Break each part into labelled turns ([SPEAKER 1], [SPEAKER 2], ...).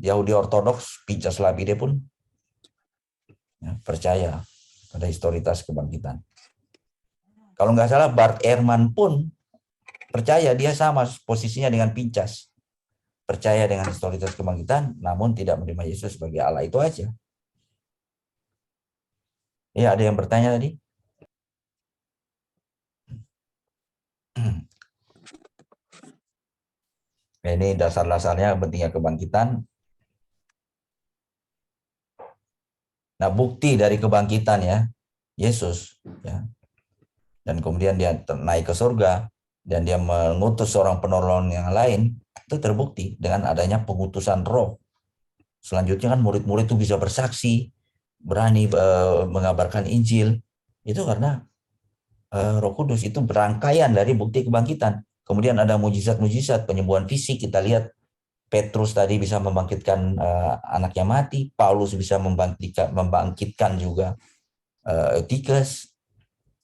[SPEAKER 1] Yahudi Ortodoks, Pincas Labide pun ya, percaya pada historitas kebangkitan. Kalau nggak salah Bart Ehrman pun percaya, dia sama posisinya dengan Pincas. Percaya dengan historitas kebangkitan, namun tidak menerima Yesus sebagai Allah, itu aja. Ya, ada yang bertanya tadi? Ini dasar-dasarnya pentingnya kebangkitan. Nah, bukti dari kebangkitan ya, Yesus ya. Dan kemudian dia naik ke surga dan dia mengutus seorang penolong yang lain, itu terbukti dengan adanya pengutusan Roh. Selanjutnya kan murid-murid itu bisa bersaksi, berani mengabarkan Injil. Itu karena Roh Kudus, itu berangkaian dari bukti kebangkitan. Kemudian ada mujizat-mujizat, penyembuhan fisik. Kita lihat Petrus tadi bisa membangkitkan anaknya mati, Paulus bisa membangkitkan juga Eutychus,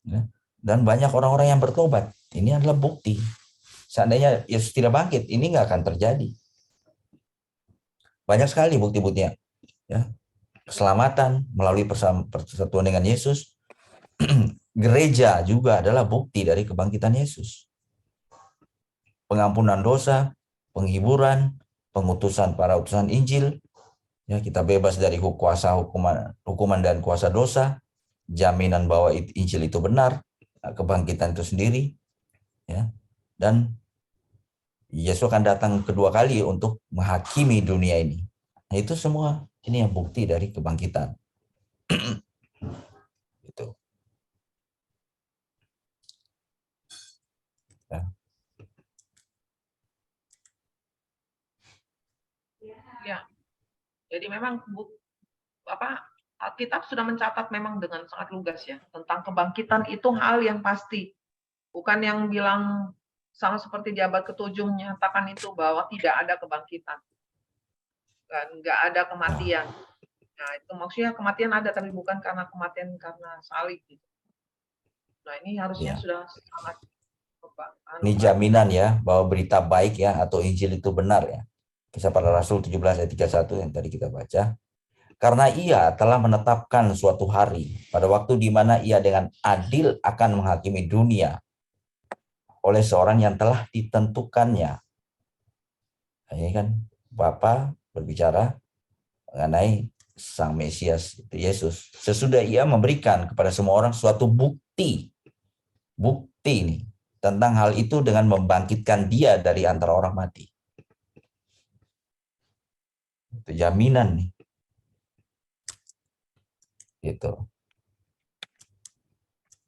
[SPEAKER 1] ya. Dan banyak orang-orang yang bertobat. Ini adalah bukti. Seandainya Yesus tidak bangkit, ini nggak akan terjadi. Banyak sekali bukti-buktinya. Ya. Keselamatan melalui persatuan dengan Yesus. Gereja juga adalah bukti dari kebangkitan Yesus. Pengampunan dosa, penghiburan, pengutusan para utusan Injil. Ya, kita bebas dari kuasa hukuman dan kuasa dosa. Jaminan bahwa Injil itu benar. Kebangkitan itu sendiri. Ya. Dan Yesus akan datang kedua kali untuk menghakimi dunia ini. Nah, itu semua ini yang bukti dari kebangkitan. Itu. Ya.
[SPEAKER 2] Ya. Jadi memang Alkitab sudah mencatat memang dengan sangat lugas ya tentang kebangkitan, itu hal yang pasti. Bukan yang bilang sama seperti di abad ke-7 menyatakan itu bahwa tidak ada kebangkitan. Dan nggak ada kematian. Nah, itu maksudnya kematian ada, tapi bukan karena kematian karena salib. Gitu. Nah, ini harusnya
[SPEAKER 1] Ya.
[SPEAKER 2] sudah sangat
[SPEAKER 1] Ini jaminan ya bahwa berita baik ya atau Injil itu benar ya. Kisah para Rasul 17 ayat 31 yang tadi kita baca. Karena ia telah menetapkan suatu hari pada waktu di mana ia dengan adil akan menghakimi dunia oleh seorang yang telah ditentukannya. Nah, ini kan Bapa berbicara mengenai Sang Mesias itu Yesus. Sesudah ia memberikan kepada semua orang suatu bukti. Bukti ini tentang hal itu dengan membangkitkan dia dari antara orang mati. Itu jaminan nih. Gitu.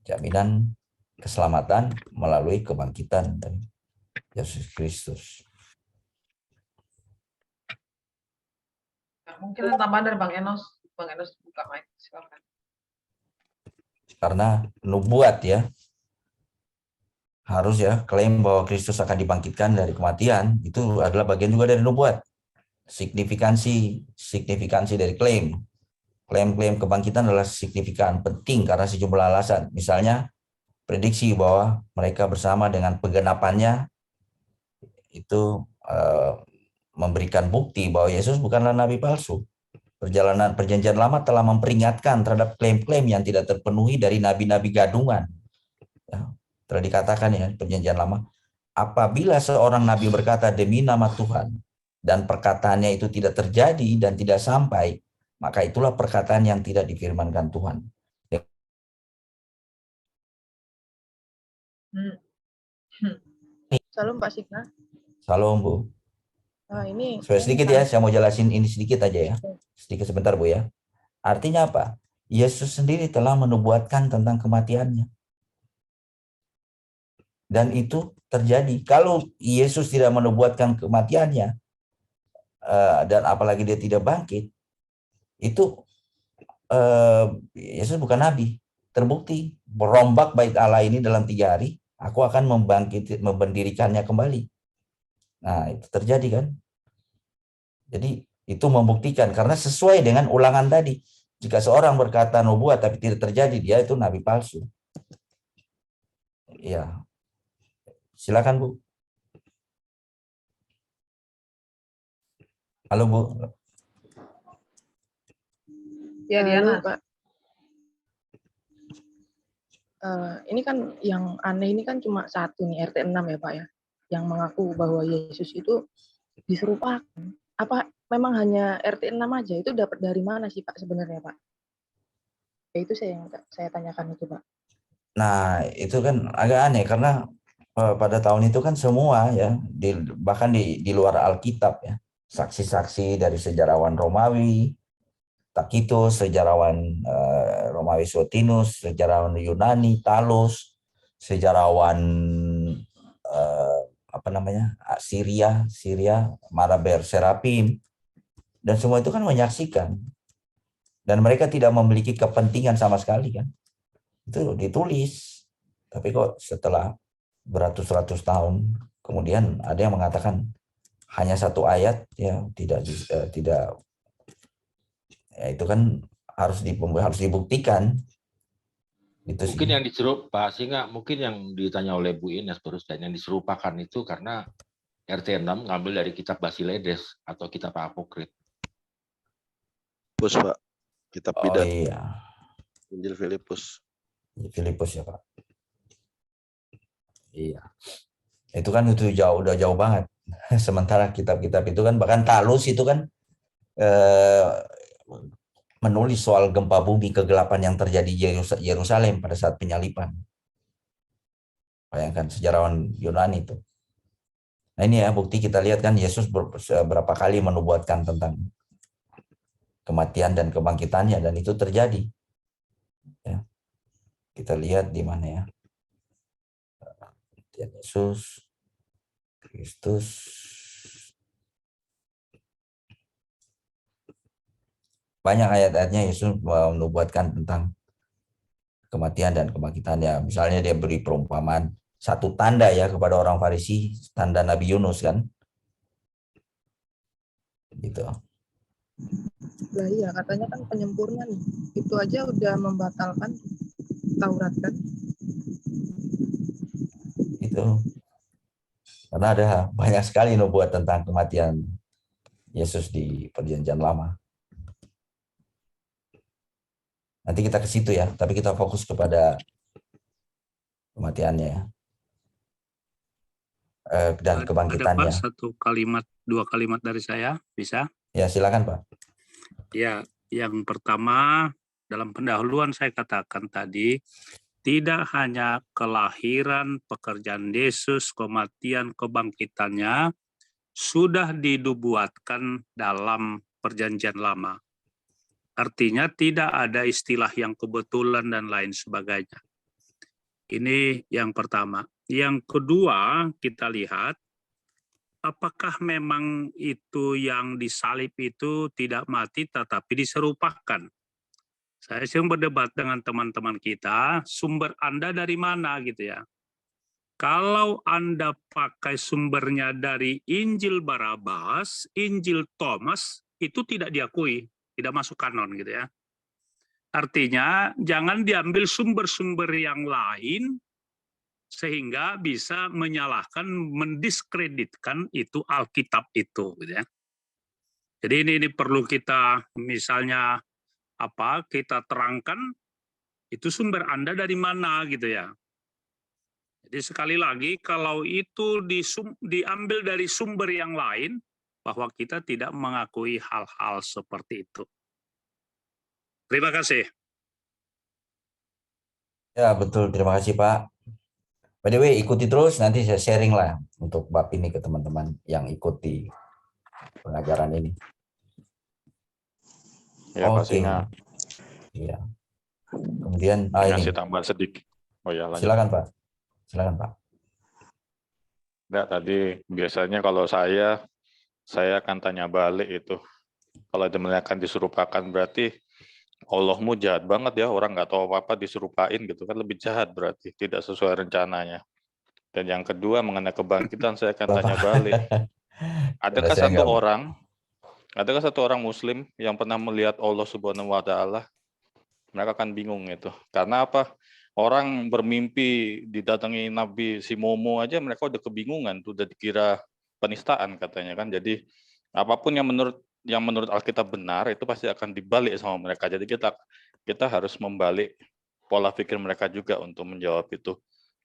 [SPEAKER 1] Jaminan keselamatan melalui kebangkitan dari Yesus Kristus.
[SPEAKER 2] Mungkin tambahan dari Bang Enos. Bang Enos buka mic, silakan.
[SPEAKER 1] Karena nubuat ya, harus ya klaim bahwa Kristus akan dibangkitkan dari kematian, itu adalah bagian juga dari nubuat. Signifikansi dari klaim. Klaim-klaim kebangkitan adalah signifikan, penting karena sejumlah alasan. Misalnya, prediksi bahwa mereka bersama dengan penggenapannya itu memberikan bukti bahwa Yesus bukanlah nabi palsu. Perjanjian lama telah memperingatkan terhadap klaim-klaim yang tidak terpenuhi dari nabi-nabi gadungan. Ya, telah dikatakan ya perjanjian lama, apabila seorang nabi berkata demi nama Tuhan dan perkataannya itu tidak terjadi dan tidak sampai, maka itulah perkataan yang tidak difirmankan Tuhan.
[SPEAKER 3] Salam Pak Signa.
[SPEAKER 1] Salam Bu.
[SPEAKER 3] Ini
[SPEAKER 1] Sedikit ya, saya mau jelasin ini sedikit aja ya. Sedikit sebentar Bu ya. Artinya apa? Yesus sendiri telah menubuatkan tentang kematiannya. Dan itu terjadi. Kalau Yesus tidak menubuatkan kematiannya, dan apalagi dia tidak bangkit, itu Yesus bukan nabi. Terbukti merombak bait Allah ini dalam 3 hari, aku akan mendirikannya kembali. Nah, itu terjadi kan? Jadi itu membuktikan karena sesuai dengan ulangan tadi. Jika seorang berkata nubuat tapi tidak terjadi, dia itu nabi palsu. Ya. Silakan Bu. Halo Bu.
[SPEAKER 3] Ya,
[SPEAKER 2] Diana.
[SPEAKER 3] halo Pak. Ini kan yang aneh ini kan cuma satu nih, RT 6 ya Pak ya, yang mengaku bahwa Yesus itu diserupakan. Apa memang hanya RT 6 aja? Itu dapat dari mana sih Pak sebenarnya Pak? Ya itu yang saya tanyakan itu Pak.
[SPEAKER 1] Nah, itu kan agak aneh karena pada tahun itu kan semua ya, bahkan di luar Alkitab ya, saksi-saksi dari sejarawan Romawi, Tacitus, sejarawan Romawi Sotinus, sejarawan Yunani, Talos, sejarawan apa namanya, Syria, Maraber Serapim, dan semua itu kan menyaksikan, dan mereka tidak memiliki kepentingan sama sekali kan, itu ditulis. Tapi kok setelah beratus-ratus tahun kemudian ada yang mengatakan hanya satu ayat ya, tidak ya, itu kan harus dibuktikan. Itu
[SPEAKER 4] Mungkin
[SPEAKER 1] sih.
[SPEAKER 4] yang Pak Singa, mungkin yang ditanya oleh Bu Ines barusan, yang diserupakan itu karena RT 6 ngambil dari kitab Basiledes atau kitab Apokrif.
[SPEAKER 5] Filipus Pak, kitab
[SPEAKER 1] Oh
[SPEAKER 5] Bidat,
[SPEAKER 1] iya,
[SPEAKER 5] Injil Filipus.
[SPEAKER 1] Filipus ya Pak. Iya. Itu kan itu udah jauh banget. Sementara kitab-kitab itu kan, bahkan Talus itu kan menulis soal gempa bumi kegelapan yang terjadi di Yerusalem pada saat penyaliban. Bayangkan, sejarawan Yunani itu. Nah ini ya bukti, kita lihat kan Yesus berapa kali menubuatkan tentang kematian dan kebangkitannya, dan itu terjadi. Ya. Kita lihat di mana ya. Kematian Yesus Kristus. Banyak ayat-ayatnya Yesus menubuatkan tentang kematian dan kebangkitannya. Misalnya dia beri perumpamaan satu tanda ya kepada orang Farisi, tanda Nabi Yunus kan. Gitu.
[SPEAKER 3] Lah iya, katanya kan penyempurna nih. Itu aja udah membatalkan Taurat kan.
[SPEAKER 1] Itu. Karena ada banyak sekali nubuat tentang kematian Yesus di Perjanjian Lama. Nanti kita ke situ ya, tapi kita fokus kepada kematiannya ya. Dan kebangkitannya.
[SPEAKER 6] Ada Pak, dua kalimat dari saya, bisa?
[SPEAKER 1] Ya silakan Pak.
[SPEAKER 6] Ya, yang pertama dalam pendahuluan saya katakan tadi, tidak hanya kelahiran, pekerjaan Yesus, kematian, kebangkitannya sudah dinubuatkan dalam Perjanjian Lama. Artinya tidak ada istilah yang kebetulan dan lain sebagainya. Ini yang pertama. Yang kedua, kita lihat apakah memang itu yang disalib itu tidak mati tetapi diserupakan. Saya sering berdebat dengan teman-teman kita, sumber Anda dari mana gitu ya. Kalau Anda pakai sumbernya dari Injil Barabas, Injil Thomas, itu tidak diakui, tidak masuk kanon gitu ya. Artinya jangan diambil sumber-sumber yang lain sehingga bisa menyalahkan, mendiskreditkan itu Alkitab itu gitu ya. Jadi ini perlu kita misalnya kita terangkan itu sumber Anda dari mana gitu ya. Jadi sekali lagi kalau itu diambil dari sumber yang lain, bahwa kita tidak mengakui hal-hal seperti itu. Terima kasih.
[SPEAKER 1] Ya betul, terima kasih Pak. By the way, ikuti terus, nanti saya sharing lah untuk bab ini ke teman-teman yang ikuti pengajaran ini.
[SPEAKER 7] Ya, Pak
[SPEAKER 1] Oke.
[SPEAKER 7] Singa.
[SPEAKER 1] Iya. Kemudian
[SPEAKER 7] Ngasih
[SPEAKER 1] ini.
[SPEAKER 7] tambahan sedikit. Oh ya, lanjut.
[SPEAKER 1] Silakan Pak. Silakan Pak.
[SPEAKER 7] Enggak, tadi biasanya kalau saya akan tanya balik itu. Kalau akan diserupakan berarti Allahmu jahat banget ya, orang nggak tahu apa-apa diserupain gitu kan, lebih jahat berarti, tidak sesuai rencananya. Dan yang kedua mengenai kebangkitan saya akan tanya balik. Adakah satu orang Muslim yang pernah melihat Allah Subhanahu wa Ta'ala? Mereka akan bingung itu. Karena apa? Orang bermimpi didatangi Nabi si Momo aja mereka udah kebingungan, tuh udah dikira penistaan katanya kan. Jadi apapun yang menurut yang menurut Alkitab benar itu pasti akan dibalik sama mereka. Jadi kita harus membalik pola pikir mereka juga untuk menjawab itu.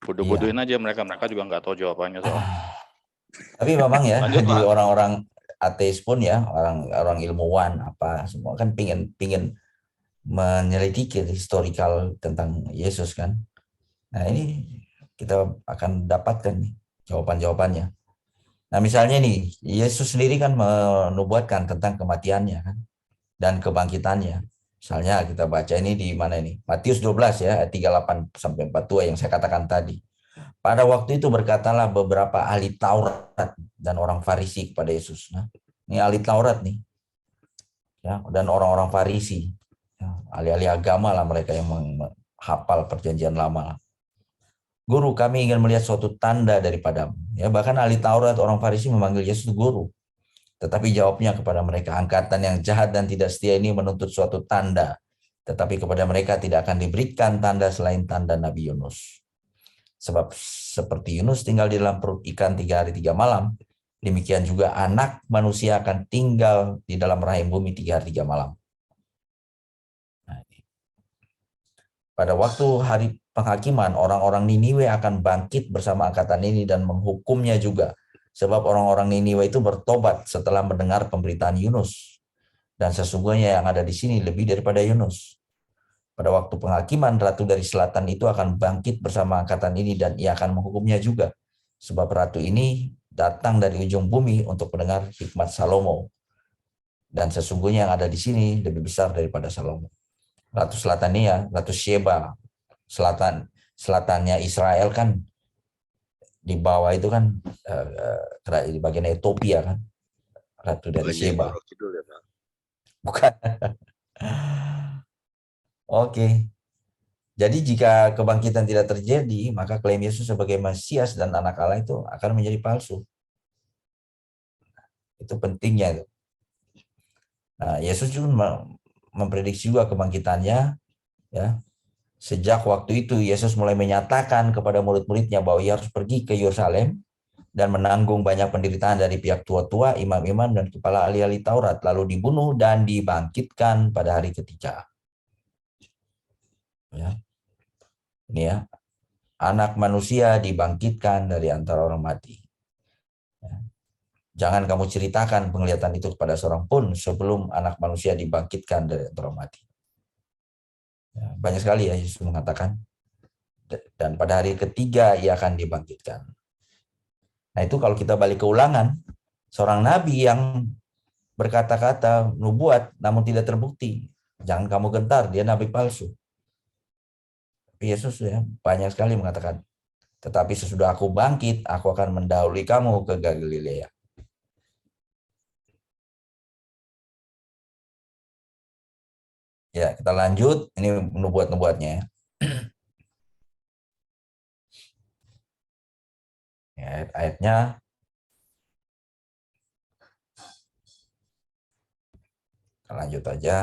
[SPEAKER 7] Bodoh-bodohin aja mereka juga nggak tahu jawabannya soalnya.
[SPEAKER 1] Tapi memang ya
[SPEAKER 7] Lanjut,
[SPEAKER 1] di
[SPEAKER 7] Pak.
[SPEAKER 1] orang-orang ateis pun ya, orang ilmuwan apa semua kan pingin menyelidiki historical tentang Yesus kan. Nah ini kita akan dapatkan nih jawaban-jawabannya. Nah misalnya nih, Yesus sendiri kan menubuatkan tentang kematiannya kan, dan kebangkitannya. Misalnya kita baca ini di mana ini? Matius 12 ya, ayat 38 sampai 42 yang saya katakan tadi. Pada waktu itu berkatalah beberapa ahli Taurat dan orang Farisi kepada Yesus. Nah, ini ahli Taurat nih. Ya, dan orang-orang Farisi. Ya, ahli-ahli agama lah mereka yang menghafal perjanjian lama. Guru, kami ingin melihat suatu tanda daripadamu. Ya, bahkan ahli Taurat, orang Farisi memanggil Yesus guru. Tetapi jawabnya kepada mereka, angkatan yang jahat dan tidak setia ini menuntut suatu tanda. Tetapi kepada mereka tidak akan diberikan tanda selain tanda Nabi Yunus. Sebab seperti Yunus tinggal di dalam perut ikan 3 hari 3 malam, demikian juga anak manusia akan tinggal di dalam rahim bumi 3 hari 3 malam. Nah, pada waktu hari penghakiman, orang-orang Niniwe akan bangkit bersama angkatan ini dan menghukumnya juga. Sebab orang-orang Niniwe itu bertobat setelah mendengar pemberitaan Yunus. Dan sesungguhnya yang ada di sini lebih daripada Yunus. Pada waktu penghakiman, ratu dari selatan itu akan bangkit bersama angkatan ini dan ia akan menghukumnya juga. Sebab ratu ini datang dari ujung bumi untuk mendengar hikmat Salomo. Dan sesungguhnya yang ada di sini lebih besar daripada Salomo. Ratu selatan ini ya, Ratu Sheba. Selatannya Israel kan di bawah itu kan di bagian Ethiopia kan. Ratu dari Sheba. Bukan. Oke. Jadi jika kebangkitan tidak terjadi, maka klaim Yesus sebagai Mesias dan anak Allah itu akan menjadi palsu. Itu pentingnya itu. Nah, Yesus juga memprediksi juga kebangkitannya ya. Sejak waktu itu Yesus mulai menyatakan kepada murid-muridnya bahwa ia harus pergi ke Yerusalem dan menanggung banyak penderitaan dari pihak tua-tua, imam-imam dan kepala ahli-ahli Taurat, lalu dibunuh dan dibangkitkan pada hari ketiga. Ya. Ini ya, anak manusia dibangkitkan dari antara orang mati. Ya. Jangan kamu ceritakan penglihatan itu kepada seorang pun sebelum anak manusia dibangkitkan dari antara orang mati. Ya, banyak sekali ya Yesus mengatakan. Dan pada hari ketiga ia akan dibangkitkan. Nah itu kalau kita balik ke Ulangan, seorang nabi yang berkata-kata nubuat namun tidak terbukti. Jangan kamu gentar, dia nabi palsu. Yesus ya banyak sekali mengatakan, tetapi sesudah aku bangkit, aku akan mendahului kamu ke Galilea. Ya, kita lanjut. Ini nubuat-nubuatnya. Ya, ayat-ayatnya. Kita lanjut aja.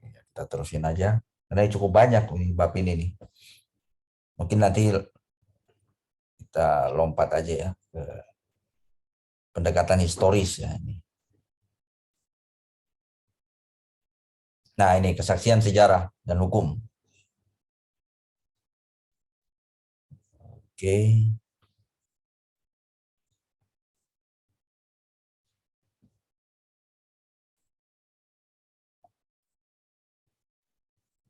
[SPEAKER 1] Kita terusin aja. Karena cukup banyak nih bab ini nih. Mungkin nanti kita lompat aja ya ke pendekatan historis ya ini. Nah, ini kesaksian sejarah dan hukum. Oke.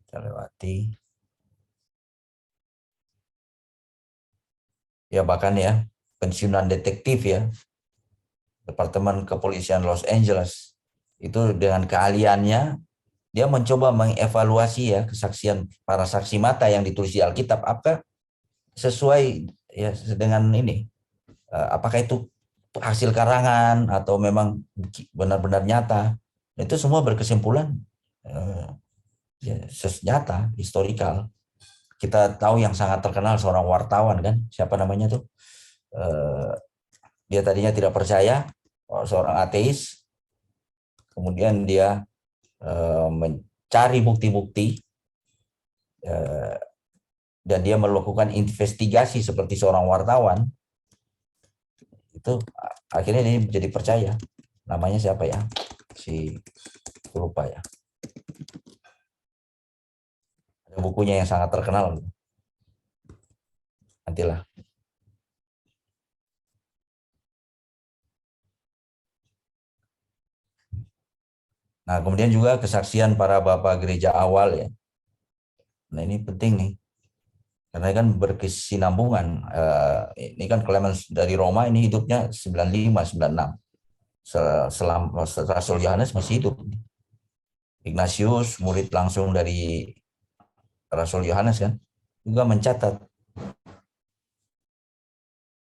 [SPEAKER 1] Kita lewati. Ya bahkan ya, pensiunan detektif ya, Departemen Kepolisian Los Angeles, itu dengan keahliannya, dia mencoba mengevaluasi ya kesaksian para saksi mata yang ditulis di Alkitab, apakah sesuai ya dengan ini, apakah itu hasil karangan atau memang benar-benar nyata. Itu semua berkesimpulan ya, nyata, historikal. Kita tahu yang sangat terkenal seorang wartawan kan, siapa namanya tuh? Dia tadinya tidak percaya, seorang ateis, kemudian dia mencari bukti-bukti dan dia melakukan investigasi seperti seorang wartawan, itu akhirnya dia jadi percaya. Namanya siapa ya? Lupa ya. Ada bukunya yang sangat terkenal. Nantilah. Nah, kemudian juga kesaksian para bapak gereja awal ya. Nah, ini penting nih. Karena kan berkesinambungan. Ini kan Clemens dari Roma ini hidupnya 95, 96. Selama Rasul Yohanes masih hidup. Ignatius, murid langsung dari Rasul Yohanes kan, juga mencatat.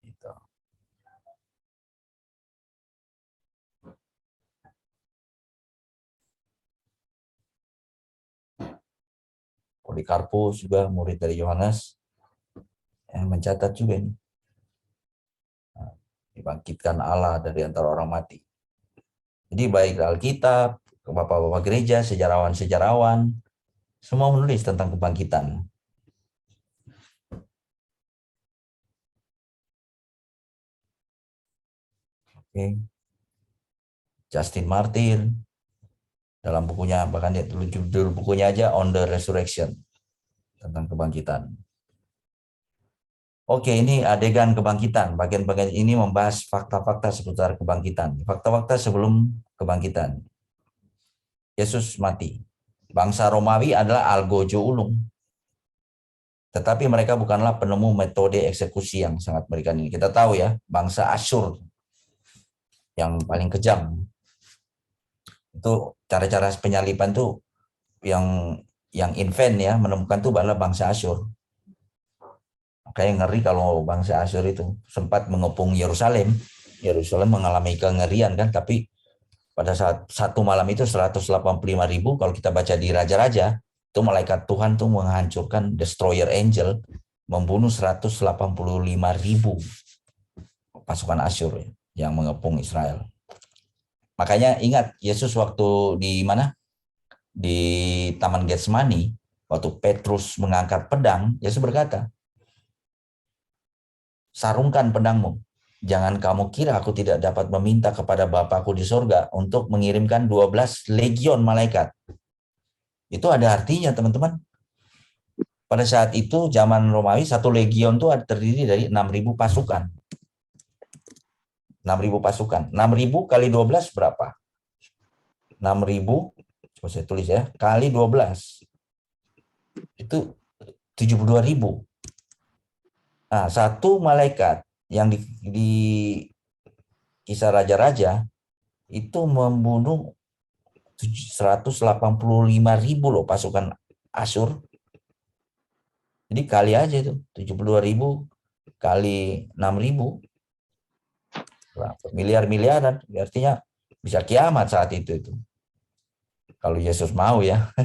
[SPEAKER 1] Gitu. Polikarpus juga murid dari Yohanes yang mencatat juga ini. Nah, dibangkitkan Allah dari antara orang mati. Jadi baik Alkitab, bapak-bapak gereja, sejarawan-sejarawan, semua menulis tentang kebangkitan. Oke. Justin Martyr dalam bukunya, bahkan dia judul bukunya aja On the Resurrection, tentang kebangkitan. Oke, ini adegan kebangkitan. Bagian-bagian ini membahas fakta-fakta seputar kebangkitan. Fakta-fakta sebelum kebangkitan. Yesus mati. Bangsa Romawi adalah algojo ulung. Tetapi mereka bukanlah penemu metode eksekusi yang sangat mengerikan ini. Kita tahu ya, bangsa Asyur yang paling kejam. Itu cara-cara penyaliban tuh yang invent ya, menemukan tuh adalah bangsa Asyur. Kayak ngeri kalau bangsa Asyur itu sempat mengepung Yerusalem. Yerusalem mengalami kengerian kan, tapi pada saat satu malam itu 185.000, kalau kita baca di Raja-Raja, itu malaikat Tuhan tuh menghancurkan destroyer angel, membunuh 185.000 pasukan Asyur yang mengepung Israel. Makanya ingat Yesus waktu di mana? Di Taman Getsemani, waktu Petrus mengangkat pedang, Yesus berkata, sarungkan pedangmu. Jangan kamu kira aku tidak dapat meminta kepada Bapakku di sorga untuk mengirimkan 12 legion malaikat. Itu ada artinya, teman-teman. Pada saat itu, zaman Romawi, satu legion itu terdiri dari 6.000 pasukan. 6.000 pasukan. 6.000 kali 12 berapa? 6.000, coba saya tulis ya, kali 12. Itu 72.000. Nah, satu malaikat yang di kisah raja-raja itu membunuh 185.000 loh pasukan Asyur. Jadi kali aja itu 72.000 kali 6.000, miliar-miliaran. Artinya bisa kiamat saat itu. Kalau Yesus mau ya.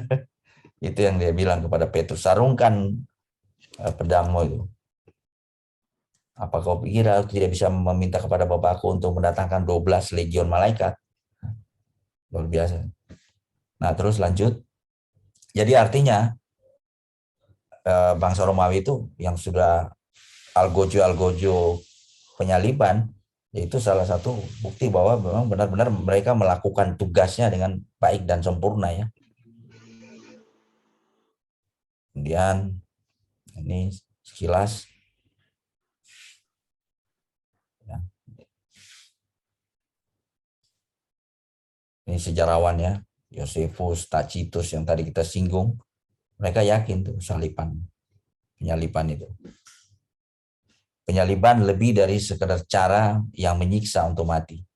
[SPEAKER 1] Itu yang dia bilang kepada Petrus, sarungkan pedangmu itu. Apa kau pikir aku tidak bisa meminta kepada Bapakku untuk mendatangkan 12 legion malaikat? Luar biasa. Nah, terus lanjut. Jadi artinya bangsa Romawi itu yang sudah algojo penyaliban, yaitu salah satu bukti bahwa memang benar-benar mereka melakukan tugasnya dengan baik dan sempurna ya. Kemudian ini sekilas. Ini sejarawan ya, Josephus, Tacitus yang tadi kita singgung, mereka yakin tuh penyaliban itu. Penyaliban lebih dari sekedar cara yang menyiksa untuk mati.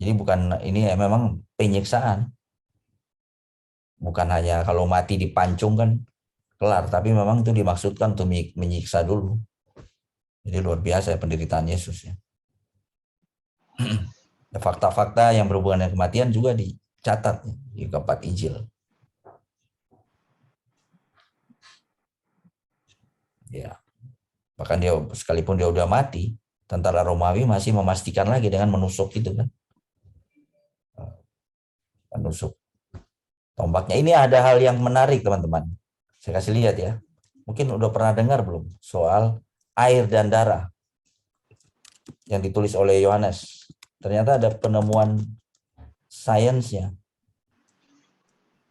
[SPEAKER 1] Jadi bukan ini memang penyiksaan. Bukan hanya kalau mati dipancung kan kelar, tapi memang itu dimaksudkan untuk menyiksa dulu. Jadi luar biasa ya penderitaan Yesus ya. Fakta-fakta yang berhubungan dengan kematian juga dicatat di keempat Injil. Ya. Bahkan dia sekalipun dia udah mati, tentara Romawi masih memastikan lagi dengan menusuk itu kan. Menusuk tombaknya. Ini ada hal yang menarik teman-teman. Saya kasih lihat ya. Mungkin udah pernah dengar belum soal air dan darah yang ditulis oleh Yohanes. Ternyata ada penemuan sainsnya.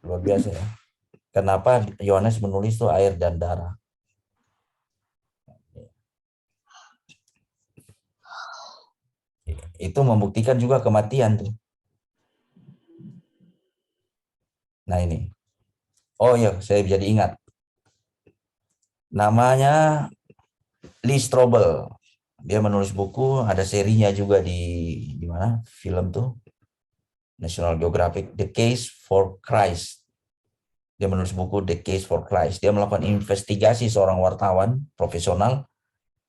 [SPEAKER 1] Luar biasa ya. Kenapa Yohanes menulis itu air dan darah? Itu membuktikan juga kematian tuh. Nah ini. Oh iya, saya jadi ingat. Namanya Lee Strobel. Dia menulis buku, ada serinya juga di mana? Film tuh. National Geographic, The Case for Christ. Dia menulis buku The Case for Christ. Dia melakukan investigasi seorang wartawan profesional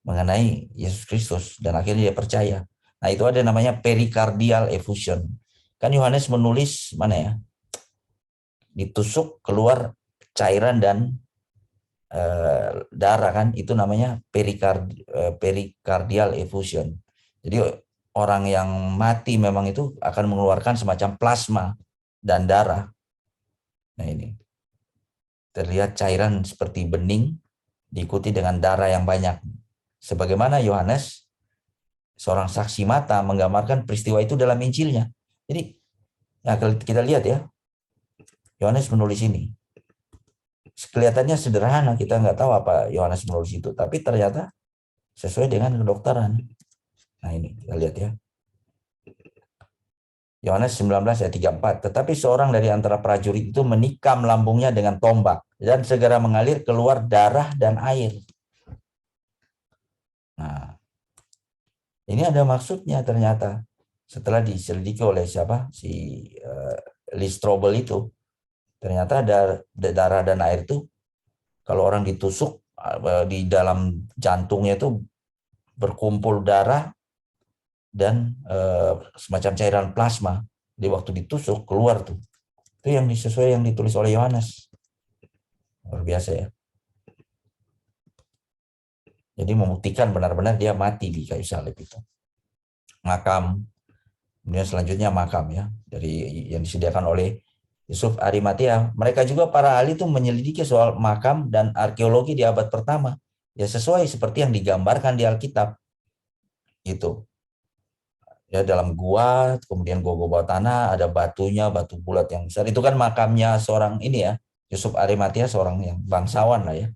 [SPEAKER 1] mengenai Yesus Kristus dan akhirnya dia percaya. Nah, itu ada namanya pericardial effusion. Kan Yohanes menulis mana ya? Ditusuk keluar cairan dan darah kan, itu namanya pericardial effusion. Jadi orang yang mati memang itu akan mengeluarkan semacam plasma dan darah. Nah ini terlihat cairan seperti bening diikuti dengan darah yang banyak. Sebagaimana Yohanes, seorang saksi mata, menggambarkan peristiwa itu dalam Injilnya. Jadi nah kita lihat ya, Yohanes menulis ini. Kelihatannya sederhana, kita nggak tahu apa Yohanes menulis itu, tapi ternyata sesuai dengan kedokteran. Nah ini kita lihat ya. Yohanes 19 ayat 34. Tetapi seorang dari antara prajurit itu menikam lambungnya dengan tombak dan segera mengalir keluar darah dan air. Nah, ini ada maksudnya ternyata. Setelah diselidiki oleh siapa? Si Lee Strobel itu. Ternyata ada darah dan air itu kalau orang ditusuk di dalam jantungnya itu berkumpul darah dan semacam cairan plasma. Di waktu ditusuk keluar tuh. Itu yang sesuai yang ditulis oleh Yohanes. Luar biasa ya. Jadi membuktikan benar-benar dia mati di kayu salib itu. Makam. Kemudian selanjutnya makam ya. Dari yang disediakan oleh Yusuf Arimatea. Mereka juga para ahli itu menyelidiki soal makam dan arkeologi di abad pertama. Ya sesuai seperti yang digambarkan di Alkitab. Gitu. Ya dalam gua, kemudian gua bawah tanah, ada batunya, batu bulat yang besar. Itu kan makamnya seorang ini ya, Yusuf Arimatea, seorang yang bangsawan lah ya.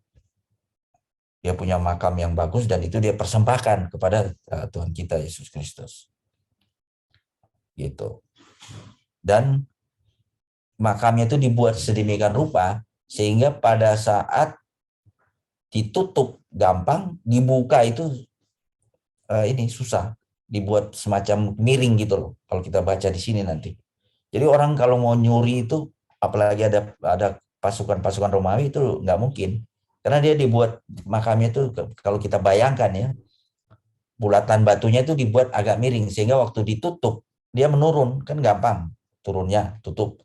[SPEAKER 1] Dia punya makam yang bagus dan itu dia persembahkan kepada Tuhan kita Yesus Kristus. Gitu. Dan makamnya itu dibuat sedemikian rupa sehingga pada saat ditutup gampang, dibuka itu ini susah. Dibuat semacam miring gitu loh kalau kita baca di sini nanti. Jadi orang kalau mau nyuri itu apalagi ada pasukan-pasukan Romawi itu nggak mungkin karena dia dibuat makamnya itu kalau kita bayangkan ya bulatan batunya itu dibuat agak miring sehingga waktu ditutup dia menurun kan gampang turunnya tutup.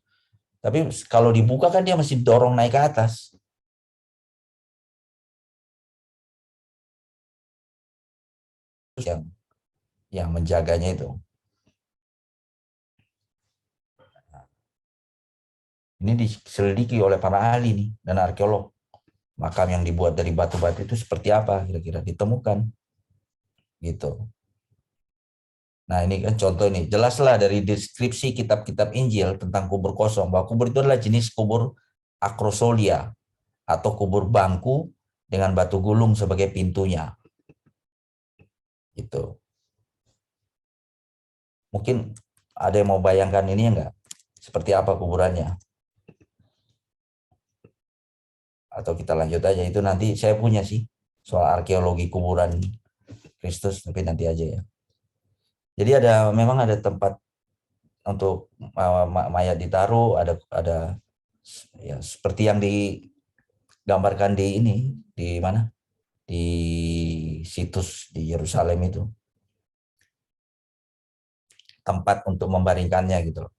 [SPEAKER 1] Tapi kalau dibuka kan dia masih dorong naik ke atas. Yang menjaganya itu. Ini diselidiki oleh para ahli nih dan arkeolog. Makam yang dibuat dari batu-batu itu seperti apa kira-kira ditemukan. Gitu. Nah ini kan contoh nih. Jelaslah dari deskripsi kitab-kitab Injil tentang kubur kosong. Bahwa kubur itu adalah jenis kubur akrosolia. Atau kubur bangku dengan batu gulung sebagai pintunya. Gitu. Mungkin ada yang mau bayangkan ini enggak? Seperti apa kuburannya? Atau kita lanjut aja, itu nanti saya punya sih soal arkeologi kuburan Kristus, tapi nanti aja ya. Jadi memang ada tempat untuk mayat ditaruh, ada ya seperti yang digambarkan di ini, di mana? Di situs di Yerusalem itu. Tempat untuk membaringkannya gitu loh.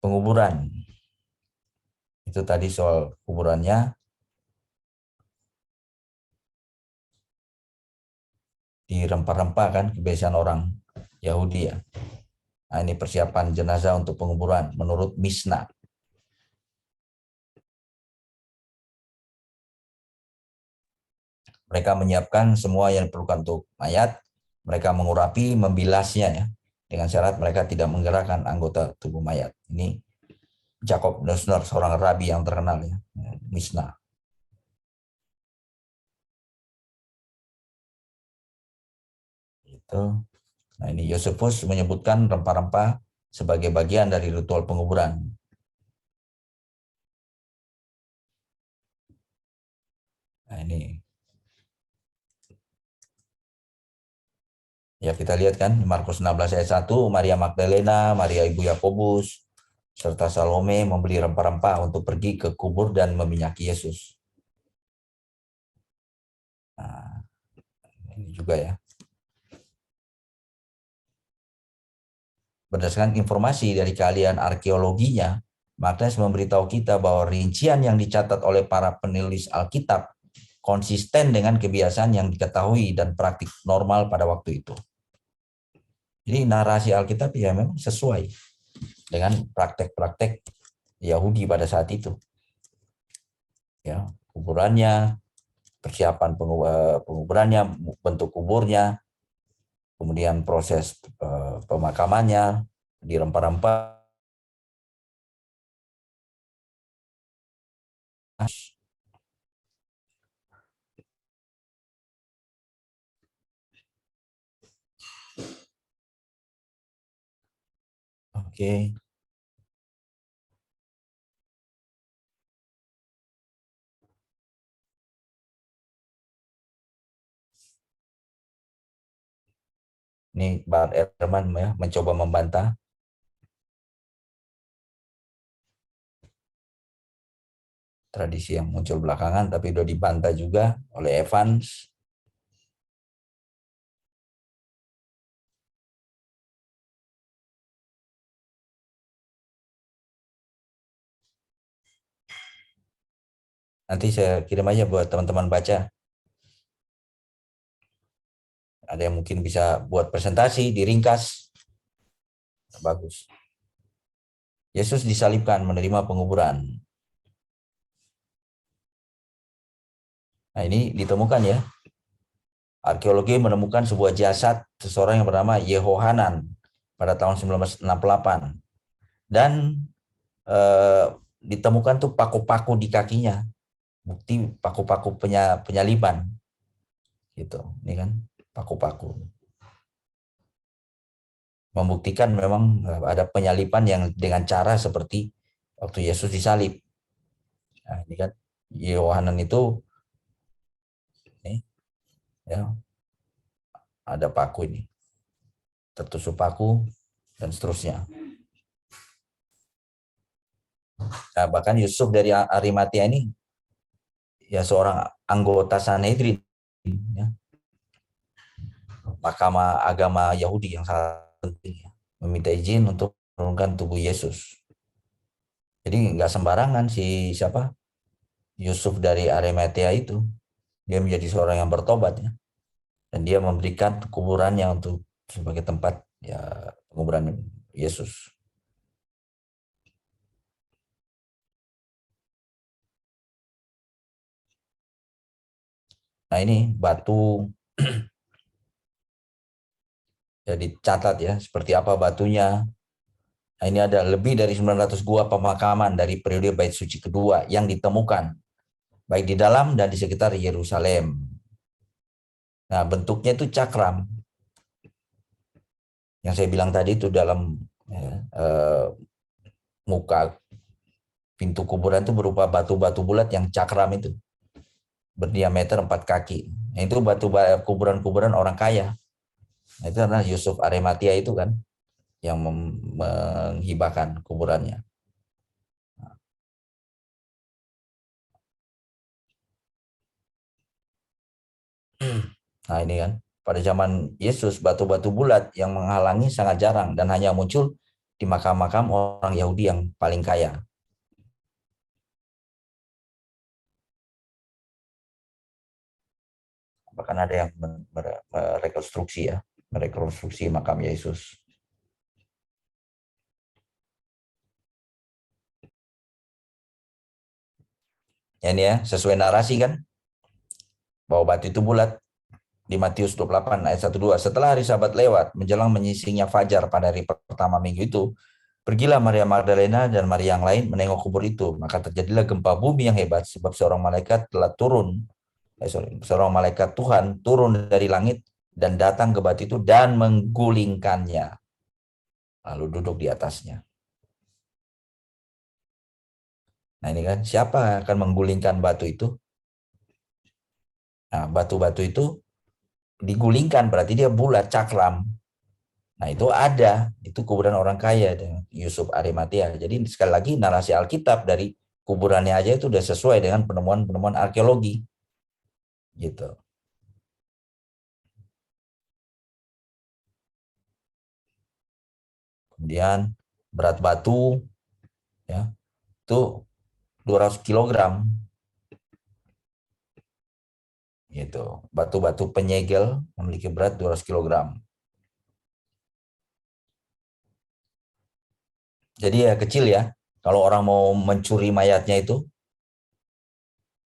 [SPEAKER 1] Penguburan. Itu tadi soal kuburannya. Dirempah-rempah kan kebiasaan orang Yahudi ya. Nah, ini persiapan jenazah untuk penguburan menurut Misna. Mereka menyiapkan semua yang diperlukan untuk mayat. Mereka mengurapi, membilasnya ya, dengan syarat mereka tidak menggerakkan anggota tubuh mayat. Ini Jacob Neusner, seorang rabi yang terkenal ya, Mishnah. Itu. Nah, ini Yosefus menyebutkan rempah-rempah sebagai bagian dari ritual penguburan. Nah, ini. Ya, kita lihat kan Markus 16 ayat 1, Maria Magdalena, Maria ibu Yakobus, serta Salome membeli rempah-rempah untuk pergi ke kubur dan meminyaki Yesus. Nah, ini juga ya. Berdasarkan informasi dari keahlian arkeologinya, Magnes memberitahu kita bahwa rincian yang dicatat oleh para penulis Alkitab konsisten dengan kebiasaan yang diketahui dan praktik normal pada waktu itu. Jadi narasi Alkitab ya memang sesuai dengan praktek-praktek Yahudi pada saat itu. Ya, kuburannya, persiapan penguburannya, bentuk kuburnya, kemudian proses pemakamannya, dirempah-rempah. Oke. Ini Bart Ehrman ya, mencoba membantah. Tradisi yang muncul belakangan, tapi sudah dibantah juga oleh Evans. Nanti saya kirim aja buat teman-teman baca. Ada yang mungkin bisa buat presentasi, diringkas. Bagus. Yesus disalibkan, menerima penguburan. Nah, ini ditemukan ya. Arkeologi menemukan sebuah jasad seseorang yang bernama Yehohanan pada tahun 1968. Dan ditemukan tuh paku-paku di kakinya. Bukti paku-paku penyaliban. Gitu. Ini kan paku-paku. Membuktikan memang ada penyaliban yang dengan cara seperti waktu Yesus disalib. Nah, ini kan Yohanan itu ini ya, ada paku ini, tertusuk paku dan seterusnya. Nah, bahkan Yusuf dari Arimatia ini ya seorang anggota Sanhedrin, ya, mahkamah agama Yahudi yang sangat penting, ya, meminta izin untuk menurunkan tubuh Yesus. Jadi nggak sembarangan si siapa Yusuf dari Arimatia itu, dia menjadi seorang yang bertobat ya, dan dia memberikan kuburannya untuk sebagai tempat ya penguburan Yesus. Nah, ini batu ya dicatat ya seperti apa batunya. Nah, ini ada lebih dari 900 gua pemakaman dari periode Bait Suci kedua yang ditemukan baik di dalam dan di sekitar Yerusalem. Nah, bentuknya itu cakram. Yang saya bilang tadi itu dalam ya, muka pintu kuburan itu berupa batu-batu bulat yang cakram itu. Berdiameter 4 kaki. Nah, itu batu kuburan-kuburan orang kaya. Nah, itu adalah Yusuf Arimatia itu kan yang menghibahkan kuburannya. Nah, ini kan pada zaman Yesus batu-batu bulat yang menghalangi sangat jarang dan hanya muncul di makam-makam orang Yahudi yang paling kaya. Bahkan ada yang merekonstruksi makam Yesus. Ya, ini ya, sesuai narasi kan. bahwa batu itu bulat di Matius 28 ayat 1-2. Setelah hari Sabat lewat, menjelang menyisingnya fajar pada hari pertama minggu itu, pergilah Maria Magdalena dan Maria yang lain menengok kubur itu. Maka terjadilah gempa bumi yang hebat sebab seorang malaikat Tuhan turun dari langit dan datang ke batu itu dan menggulingkannya. Lalu duduk di atasnya. Nah ini kan, siapa yang akan menggulingkan batu itu? Nah, batu-batu itu digulingkan, berarti dia bulat, cakram. Nah itu ada, itu kuburan orang kaya, Yusuf Arimatea. Jadi sekali lagi narasi Alkitab dari kuburannya aja itu udah sesuai dengan penemuan-penemuan arkeologi. Gitu. Kemudian berat batu ya itu 200 kg. Gitu. Batu-batu penyegel memiliki berat 200 kg. Jadi ya kecil ya. Kalau orang mau mencuri mayatnya itu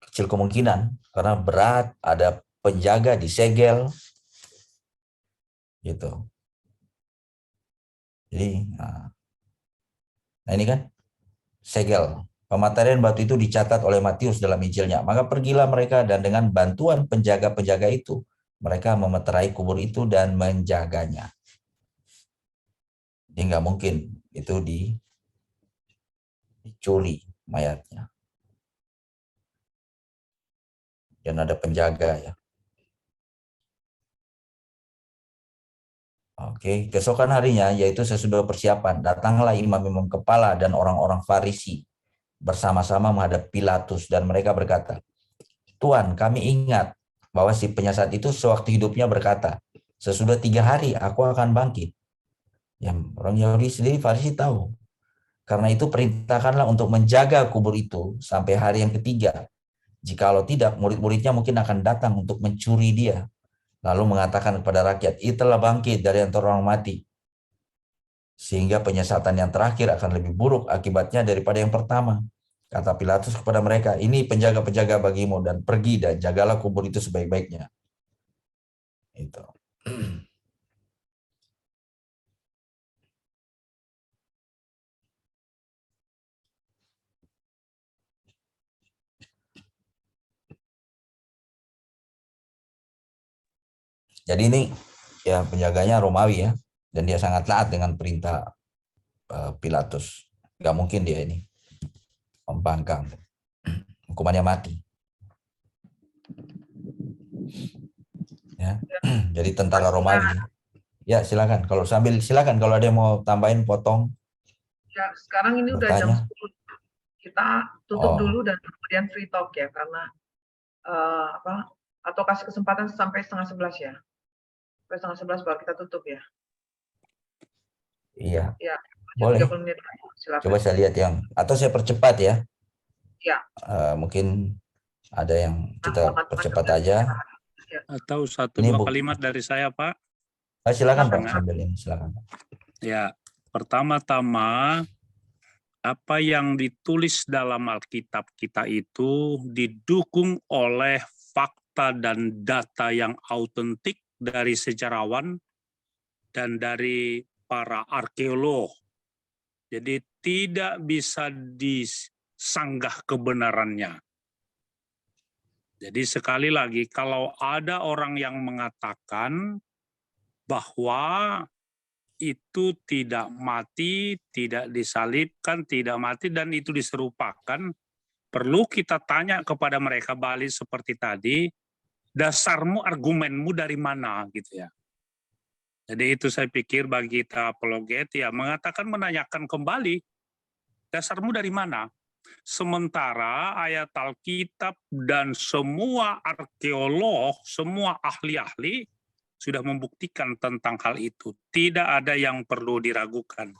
[SPEAKER 1] kecil kemungkinan karena berat, ada penjaga disegel. Gitu. Jadi nah ini kan segel. Pematerian batu itu dicatat oleh Matius dalam Injilnya. Maka pergilah mereka dan dengan bantuan penjaga-penjaga itu, mereka memeterai kubur itu dan menjaganya. Jadi nggak mungkin itu dicuri mayatnya. Dan ada penjaga ya. Oke, keesokan harinya yaitu sesudah persiapan, datanglah imam-imam kepala dan orang-orang Farisi bersama-sama menghadap Pilatus dan mereka berkata, Tuan, kami ingat bahwa si penyesat itu sewaktu hidupnya berkata, sesudah 3 hari aku akan bangkit. Yang orang Yahudi sendiri Farisi tahu. Karena itu perintahkanlah untuk menjaga kubur itu sampai hari yang ketiga. Jikalau tidak, murid-muridnya mungkin akan datang untuk mencuri dia. Lalu mengatakan kepada rakyat, ia telah bangkit dari antara orang mati. Sehingga penyesatan yang terakhir akan lebih buruk akibatnya daripada yang pertama. Kata Pilatus kepada mereka, ini penjaga-penjaga bagimu dan pergi dan jagalah kubur itu sebaik-baiknya. Itu. Jadi ini ya penjaganya Romawi ya, dan dia sangat taat dengan perintah Pilatus. Gak mungkin dia ini membangkang, hukumannya mati. Ya, jadi tentara Romawi. Ya silakan, kalau ada yang mau tambahin potong.
[SPEAKER 2] Ya, sekarang ini udah jam 10. Kita tutup dulu dan kemudian free talk ya, karena atau kasih kesempatan sampai 10:30 ya. Sampai 10:30 baru kita tutup ya.
[SPEAKER 1] Iya.
[SPEAKER 2] Ya,
[SPEAKER 1] boleh.
[SPEAKER 2] 30 menit. Silakan.
[SPEAKER 1] Coba saya lihat atau saya percepat ya.
[SPEAKER 2] Ya.
[SPEAKER 1] Mungkin ada yang kita percepat aja.
[SPEAKER 6] Atau 1-2 kalimat dari saya, Pak.
[SPEAKER 1] Silakan Pak, sambil ini silakan.
[SPEAKER 6] Ya, pertama-tama apa yang ditulis dalam Alkitab kita itu didukung oleh fakta dan data yang autentik dari sejarawan dan dari para arkeolog. Jadi tidak bisa disanggah kebenarannya. Jadi sekali lagi, kalau ada orang yang mengatakan bahwa itu tidak mati, tidak disalibkan, tidak mati, dan itu diserupakan, perlu kita tanya kepada mereka balik seperti tadi, dasarmu, argumenmu dari mana gitu ya. Jadi itu saya pikir bagi kita apologet ya, menanyakan kembali, dasarmu dari mana? Sementara ayat Alkitab dan semua arkeolog, semua ahli-ahli sudah membuktikan tentang hal itu. Tidak ada yang perlu diragukan.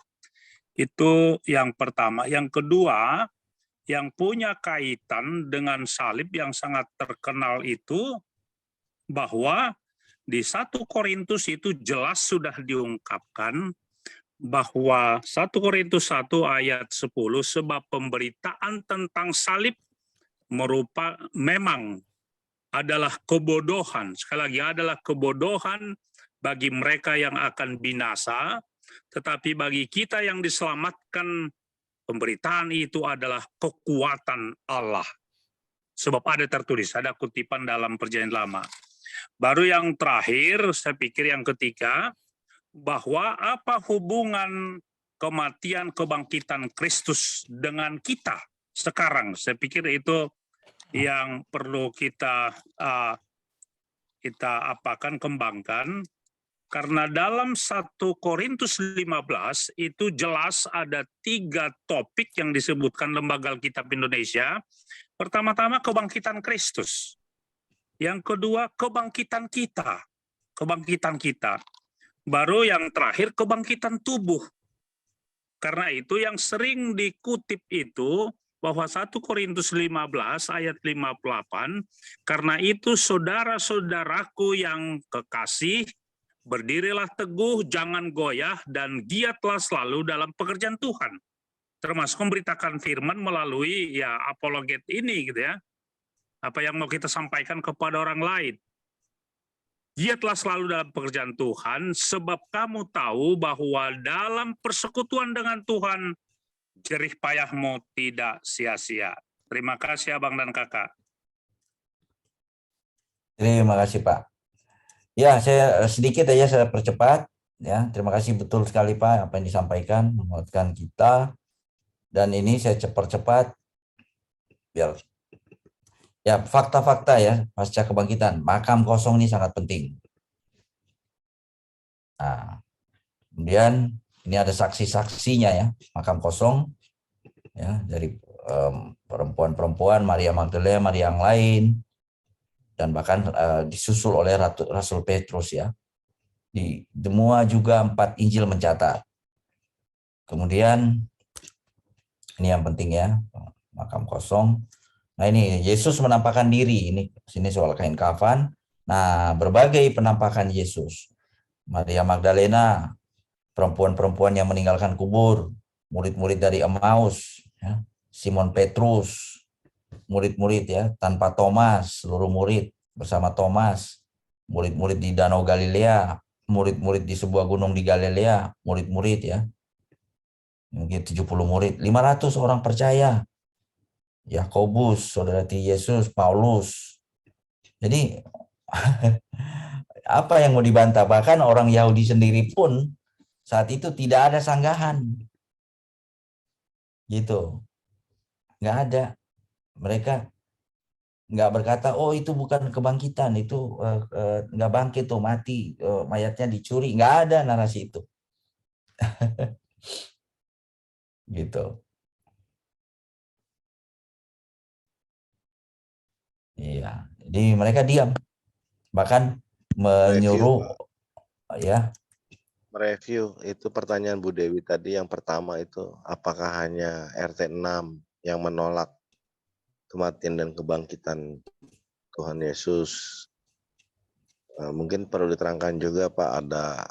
[SPEAKER 6] Itu yang pertama. Yang kedua, yang punya kaitan dengan salib yang sangat terkenal itu, bahwa di 1 Korintus itu jelas sudah diungkapkan bahwa 1 Korintus 1 ayat 10, sebab pemberitaan tentang salib memang adalah kebodohan. Sekali lagi, adalah kebodohan bagi mereka yang akan binasa, tetapi bagi kita yang diselamatkan, pemberitaan itu adalah kekuatan Allah. Sebab ada tertulis, ada kutipan dalam Perjanjian Lama. Baru yang terakhir, saya pikir yang ketiga, bahwa apa hubungan kematian kebangkitan Kristus dengan kita sekarang. Saya pikir itu yang perlu kita kembangkan, karena dalam 1 Korintus 15 itu jelas ada 3 topik yang disebutkan Lembaga Alkitab Indonesia. Pertama-tama kebangkitan Kristus, yang kedua kebangkitan kita, baru yang terakhir kebangkitan tubuh. Karena itu yang sering dikutip itu bahwa 1 Korintus 15 ayat 58, karena itu saudara-saudaraku yang kekasih, berdirilah teguh, jangan goyah, dan giatlah selalu dalam pekerjaan Tuhan. Termasuk memberitakan firman melalui ya apologet ini gitu ya. Apa yang mau kita sampaikan kepada orang lain. Giatlah selalu dalam pekerjaan Tuhan, sebab kamu tahu bahwa dalam persekutuan dengan Tuhan, jerih payahmu tidak sia-sia. Terima kasih Abang dan Kakak.
[SPEAKER 1] Terima kasih Pak. Ya, saya sedikit aja saya percepat. Ya, terima kasih betul sekali Pak apa yang disampaikan, menguatkan kita. Dan ini saya cepat-cepat biar ya fakta-fakta ya pasca kebangkitan. Makam kosong ini sangat penting. Nah, kemudian ini ada saksi-saksinya ya, makam kosong ya dari perempuan-perempuan, Maria Magdalena, Maria yang lain, dan bahkan disusul oleh Rasul Petrus ya. Di semua juga 4 Injil mencatat. Kemudian ini yang penting ya, makam kosong. Nah ini Yesus menampakkan diri, ini sini soal kain kafan. Nah berbagai penampakan Yesus. Maria Magdalena, perempuan-perempuan yang meninggalkan kubur, murid-murid dari Emmaus, ya. Simon Petrus, murid-murid ya, tanpa Thomas, seluruh murid bersama Thomas, murid-murid di Danau Galilea, murid-murid di sebuah gunung di Galilea, murid-murid ya. Mungkin 70 murid, 500 orang percaya. Yakobus, saudara tiri Yesus, Paulus. Jadi apa yang mau dibantah? Bahkan orang Yahudi sendiri pun saat itu tidak ada sanggahan. Gitu. Nggak ada. Mereka nggak berkata, oh itu bukan kebangkitan, itu nggak bangkit tuh, mati, mayatnya dicuri. Nggak ada narasi itu. Gitu. Iya, jadi mereka diam. Bahkan menyuruh ya.
[SPEAKER 5] Mereview itu pertanyaan Bu Dewi tadi yang pertama itu, apakah hanya RT 6 yang menolak kematian dan kebangkitan Tuhan Yesus? Mungkin perlu diterangkan juga Pak, ada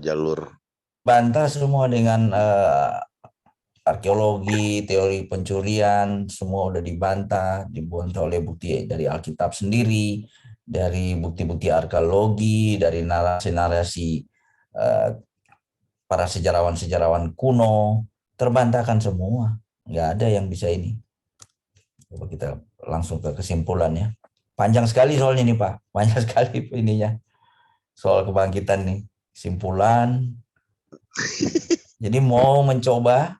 [SPEAKER 5] jalur
[SPEAKER 1] bantah semua dengan arkeologi, teori pencurian, semua udah dibantah, dibantah oleh bukti dari Alkitab sendiri, dari bukti-bukti arkeologi, dari narasi-narasi para sejarawan-sejarawan kuno, terbantahkan semua. Nggak ada yang bisa ini. Coba kita langsung ke kesimpulannya. Panjang sekali soalnya nih Pak, panjang sekali ininya. Soal kebangkitan nih, kesimpulan. Jadi mau mencoba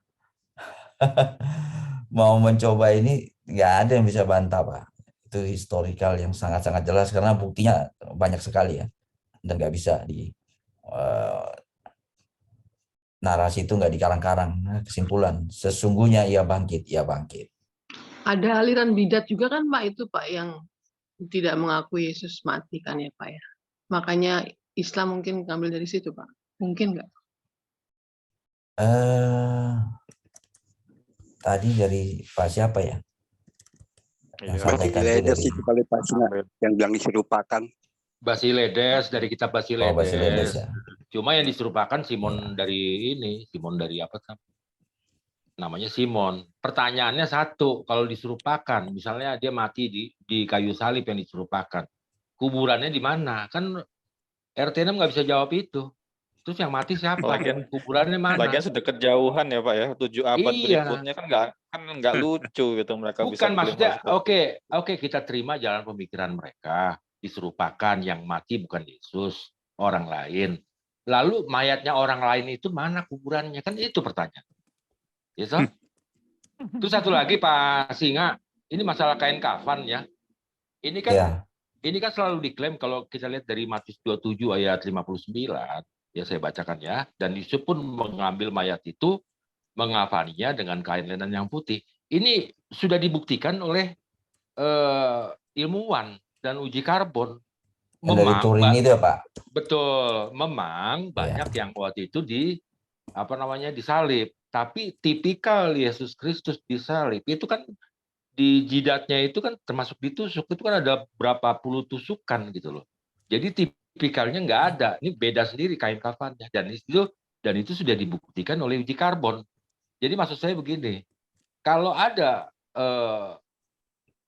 [SPEAKER 1] ini nggak ada yang bisa bantah Pak. Itu historical yang sangat-sangat jelas karena buktinya banyak sekali ya, dan nggak bisa di narasi itu nggak dikarang-karang. Nah, kesimpulan sesungguhnya ia bangkit.
[SPEAKER 8] Ada aliran bidat juga kan Pak, itu Pak yang tidak mengakui Yesus mati kan ya Pak ya. Makanya Islam mungkin ngambil dari situ Pak. Mungkin nggak?
[SPEAKER 1] Tadi dari Pak siapa ya? Yang sampaikan itu
[SPEAKER 9] Basiledes
[SPEAKER 1] dari
[SPEAKER 9] itu kali Pak yang bilang diserupakan.
[SPEAKER 4] Basiledes, dari kitab Basiledes.
[SPEAKER 1] Basiledes ya.
[SPEAKER 4] Cuma yang diserupakan Simon dari ini, Simon dari apa kan? namanya Simon. Pertanyaannya satu, kalau diserupakan, misalnya dia mati di kayu salib yang diserupakan, kuburannya di mana? Kan RT 6 nggak bisa jawab itu. Terus yang mati siapa?
[SPEAKER 7] Lagian
[SPEAKER 4] Kuburannya mana?
[SPEAKER 7] Lagian sudah kejauhan ya Pak ya, 7 abad
[SPEAKER 4] Iya.
[SPEAKER 7] berikutnya kan nggak lucu gitu mereka bisa
[SPEAKER 4] Bukan,
[SPEAKER 7] klaim
[SPEAKER 4] maksudnya
[SPEAKER 7] hal seperti
[SPEAKER 4] oke, kita terima jalan pemikiran mereka, diserupakan, yang mati bukan Yesus, orang lain. Lalu mayatnya orang lain itu mana kuburannya? Kan itu pertanyaan. Ya, toh? Terus satu lagi Pak Singa, ini masalah kain kafan ya. Ini kan
[SPEAKER 1] Ya.
[SPEAKER 4] ini kan selalu diklaim kalau kita lihat dari Matius 27 ayat 59, ya saya bacakan ya, dan Yusuf pun mengambil mayat itu, mengafaninya dengan kain lenan yang putih. Ini sudah dibuktikan oleh ilmuwan dan uji karbon.
[SPEAKER 1] Dari Turing itu ya Pak?
[SPEAKER 4] Betul, memang banyak yang waktu itu disalib. Tapi tipikal Yesus Kristus disalib itu kan di jidatnya itu kan termasuk ditusuk, itu kan ada berapa puluh tusukan gitu loh. Jadi tipikalnya nggak ada. Ini beda sendiri kain kafannya, dan itu sudah dibuktikan oleh uji karbon. Jadi maksud saya begini, kalau ada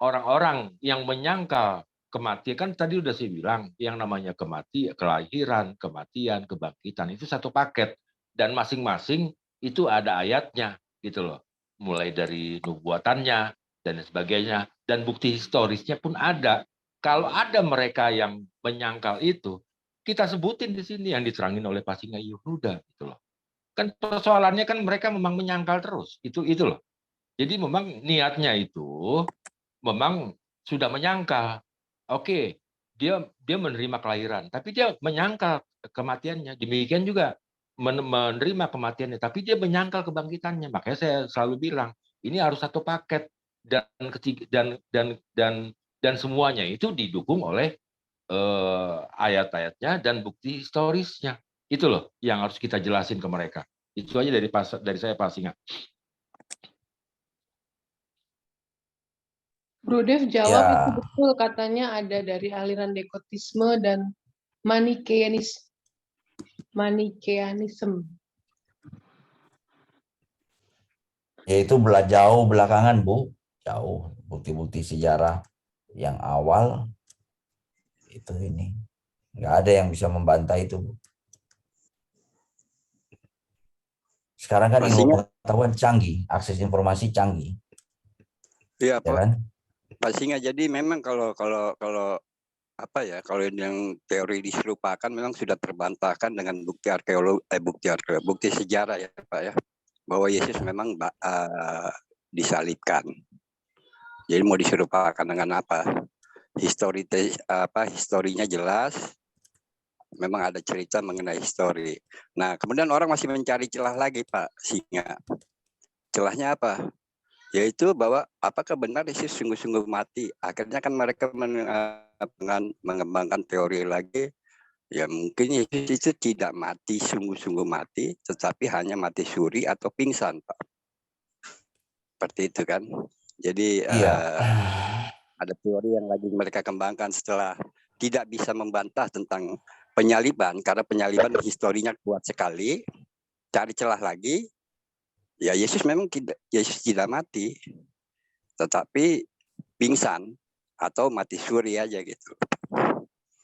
[SPEAKER 4] orang-orang yang menyangkal kematian, kan tadi udah saya bilang yang namanya kelahiran, kematian, kebangkitan itu satu paket, dan masing-masing itu ada ayatnya gitu loh, mulai dari nubuatannya dan sebagainya, dan bukti historisnya pun ada. Kalau ada mereka yang menyangkal itu, kita sebutin di sini yang diterangin oleh Pak Singa Yehuda gitu loh. Kan persoalannya kan mereka memang menyangkal terus, itu loh. Jadi memang niatnya itu memang sudah menyangkal. Oke, dia menerima kelahiran, tapi dia menyangkal kematiannya. Demikian juga menerima kematiannya, tapi dia menyangkal kebangkitannya. Makanya saya selalu bilang, ini harus satu paket, dan semuanya itu didukung oleh ayat-ayatnya dan bukti historisnya. Itu loh yang harus kita jelasin ke mereka. Itu aja dari saya Pak Singa.
[SPEAKER 8] Bro Dev jawab itu betul, katanya ada dari aliran dekotisme dan Manikeanisme.
[SPEAKER 1] Ya itu jauh belakangan Bu, jauh bukti-bukti sejarah yang awal itu ini nggak ada yang bisa membantah itu Bu. Sekarang kan ilmu pengetahuan canggih, akses informasi canggih.
[SPEAKER 9] Iya,
[SPEAKER 1] ya kan?
[SPEAKER 9] Pak Singa, jadi memang kalau yang teori diserupakan memang sudah terbantahkan dengan bukti sejarah ya Pak ya, bahwa Yesus memang disalibkan. Jadi mau diserupakan dengan apa? Historinya jelas, memang ada cerita mengenai histori. Nah, kemudian orang masih mencari celah lagi Pak Singa. Celahnya apa? Yaitu bahwa apakah benar Yesus sungguh-sungguh mati. Akhirnya kan mereka mengembangkan teori lagi, ya mungkin Yesus itu tidak mati sungguh-sungguh mati, tetapi hanya mati suri atau pingsan Pak. Seperti itu kan. Jadi ada teori yang lagi mereka kembangkan setelah tidak bisa membantah tentang penyaliban, karena penyaliban historinya kuat sekali. Cari celah lagi, ya Yesus memang tidak mati, tetapi pingsan atau mati suri aja gitu.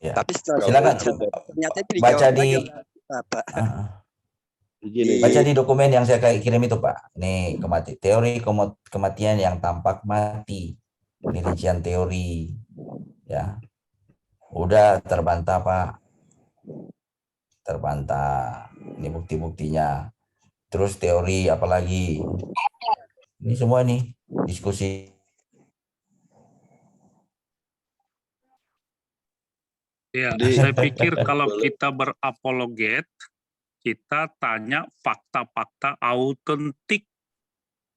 [SPEAKER 1] Ya.
[SPEAKER 9] Tapi
[SPEAKER 1] silakan
[SPEAKER 9] ternyata itu
[SPEAKER 1] baca di baca di dokumen yang saya kirim itu Pak. Nih teori kematian yang tampak mati, rincian teori, ya udah terbantah Pak, terbantah. Ini bukti-buktinya. Terus teori apalagi? Ini semua nih diskusi.
[SPEAKER 6] Ya, saya pikir kalau kita berapologet, kita tanya fakta-fakta autentik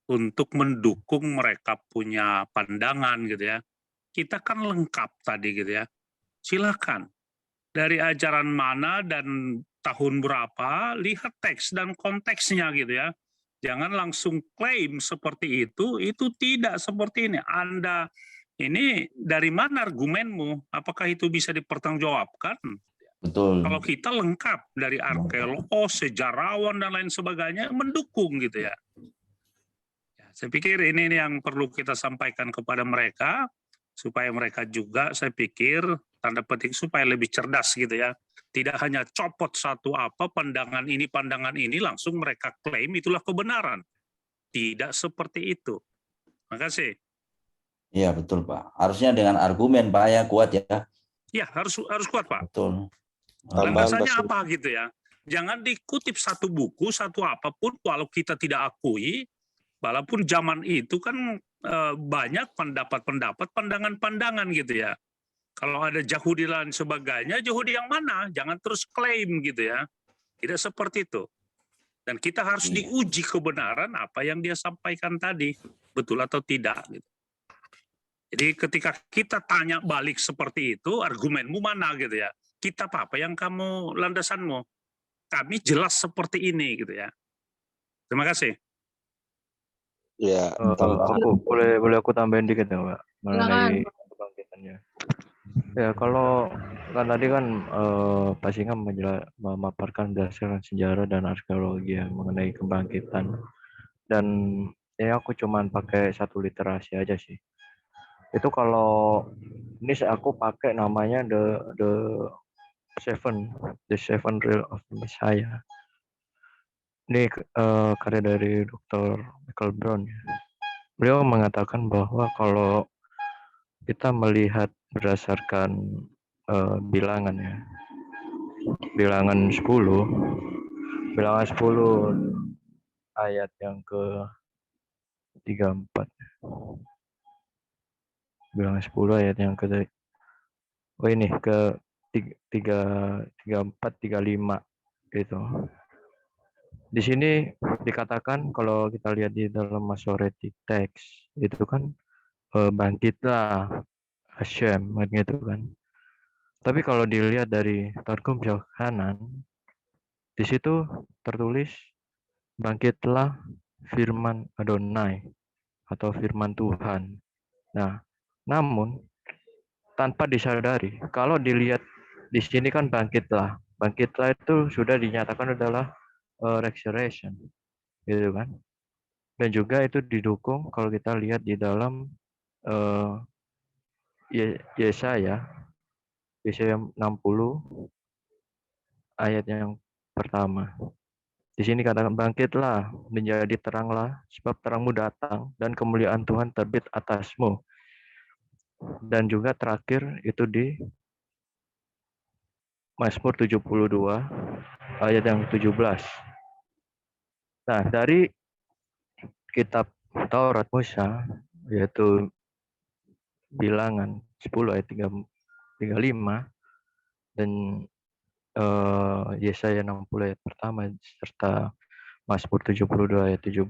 [SPEAKER 6] untuk mendukung mereka punya pandangan gitu ya. Kita kan lengkap tadi gitu ya. Silakan. Dari ajaran mana dan tahun berapa, lihat teks dan konteksnya gitu ya. Jangan langsung klaim seperti itu tidak seperti ini. Anda ini dari mana argumenmu? Apakah itu bisa dipertanggungjawabkan?
[SPEAKER 1] Betul.
[SPEAKER 6] Kalau kita lengkap dari arkeolog, sejarawan dan lain sebagainya mendukung gitu ya. Saya pikir ini yang perlu kita sampaikan kepada mereka, supaya mereka juga, saya pikir, tanda petik, supaya lebih cerdas gitu ya. Tidak hanya copot satu pandangan ini, langsung mereka klaim itulah kebenaran. Tidak seperti itu. Makasih.
[SPEAKER 1] Iya betul Pak. Harusnya dengan argumen Pak ya, kuat ya.
[SPEAKER 6] Ya, harus kuat Pak.
[SPEAKER 1] Betul.
[SPEAKER 6] Landasannya apa gitu ya. Jangan dikutip satu buku, satu apapun, walau kita tidak akui, walaupun zaman itu kan banyak pendapat-pendapat, pandangan-pandangan gitu ya. Kalau ada Yahudi dan sebagainya, Yahudi yang mana? Jangan terus klaim gitu ya. Tidak seperti itu. Dan kita harus diuji kebenaran apa yang dia sampaikan tadi. Betul atau tidak. Gitu. Jadi ketika kita tanya balik seperti itu, argumenmu mana gitu ya. Kita apa yang kamu landasanmu? Kami jelas seperti ini gitu ya. Terima kasih.
[SPEAKER 5] Ya,
[SPEAKER 10] aku boleh aku tambahin dikit ya Mbak mengenai kebangkitannya. Ya kalau kan tadi kan Pak Singa memaparkan berdasarkan sejarah dan arkeologi ya, mengenai kebangkitan, dan ya aku cuman pakai satu literasi aja sih. Itu kalau ini aku pakai namanya the seven real of the Messiah. Ini karya dari Dr. Michael Brown ya. Beliau mengatakan bahwa kalau kita melihat berdasarkan bilangan ya, bilangan 10 ayat yang ke 34, bilangan 10 ayat yang ke ke 34 35 gitu. Di sini dikatakan kalau kita lihat di dalam Masoretic text itu kan bangkitlah Hashem gitu kan. Tapi kalau dilihat dari Targum Yohanan, di situ tertulis bangkitlah firman Adonai atau firman Tuhan. Nah, namun tanpa disadari, kalau dilihat di sini kan bangkitlah itu sudah dinyatakan adalah resurrection, gitu kan. Dan juga itu didukung kalau kita lihat di dalam Yesaya 60 ayat yang pertama. Di sini katakan bangkitlah, menjadi teranglah, sebab terangmu datang dan kemuliaan Tuhan terbit atasmu. Dan juga terakhir itu di Mazmur 72 ayat yang 17. Nah, dari kitab Taurat Musa yaitu Bilangan 10 ayat 35 dan Yesaya 60 ayat pertama serta Mazmur 72 ayat 17.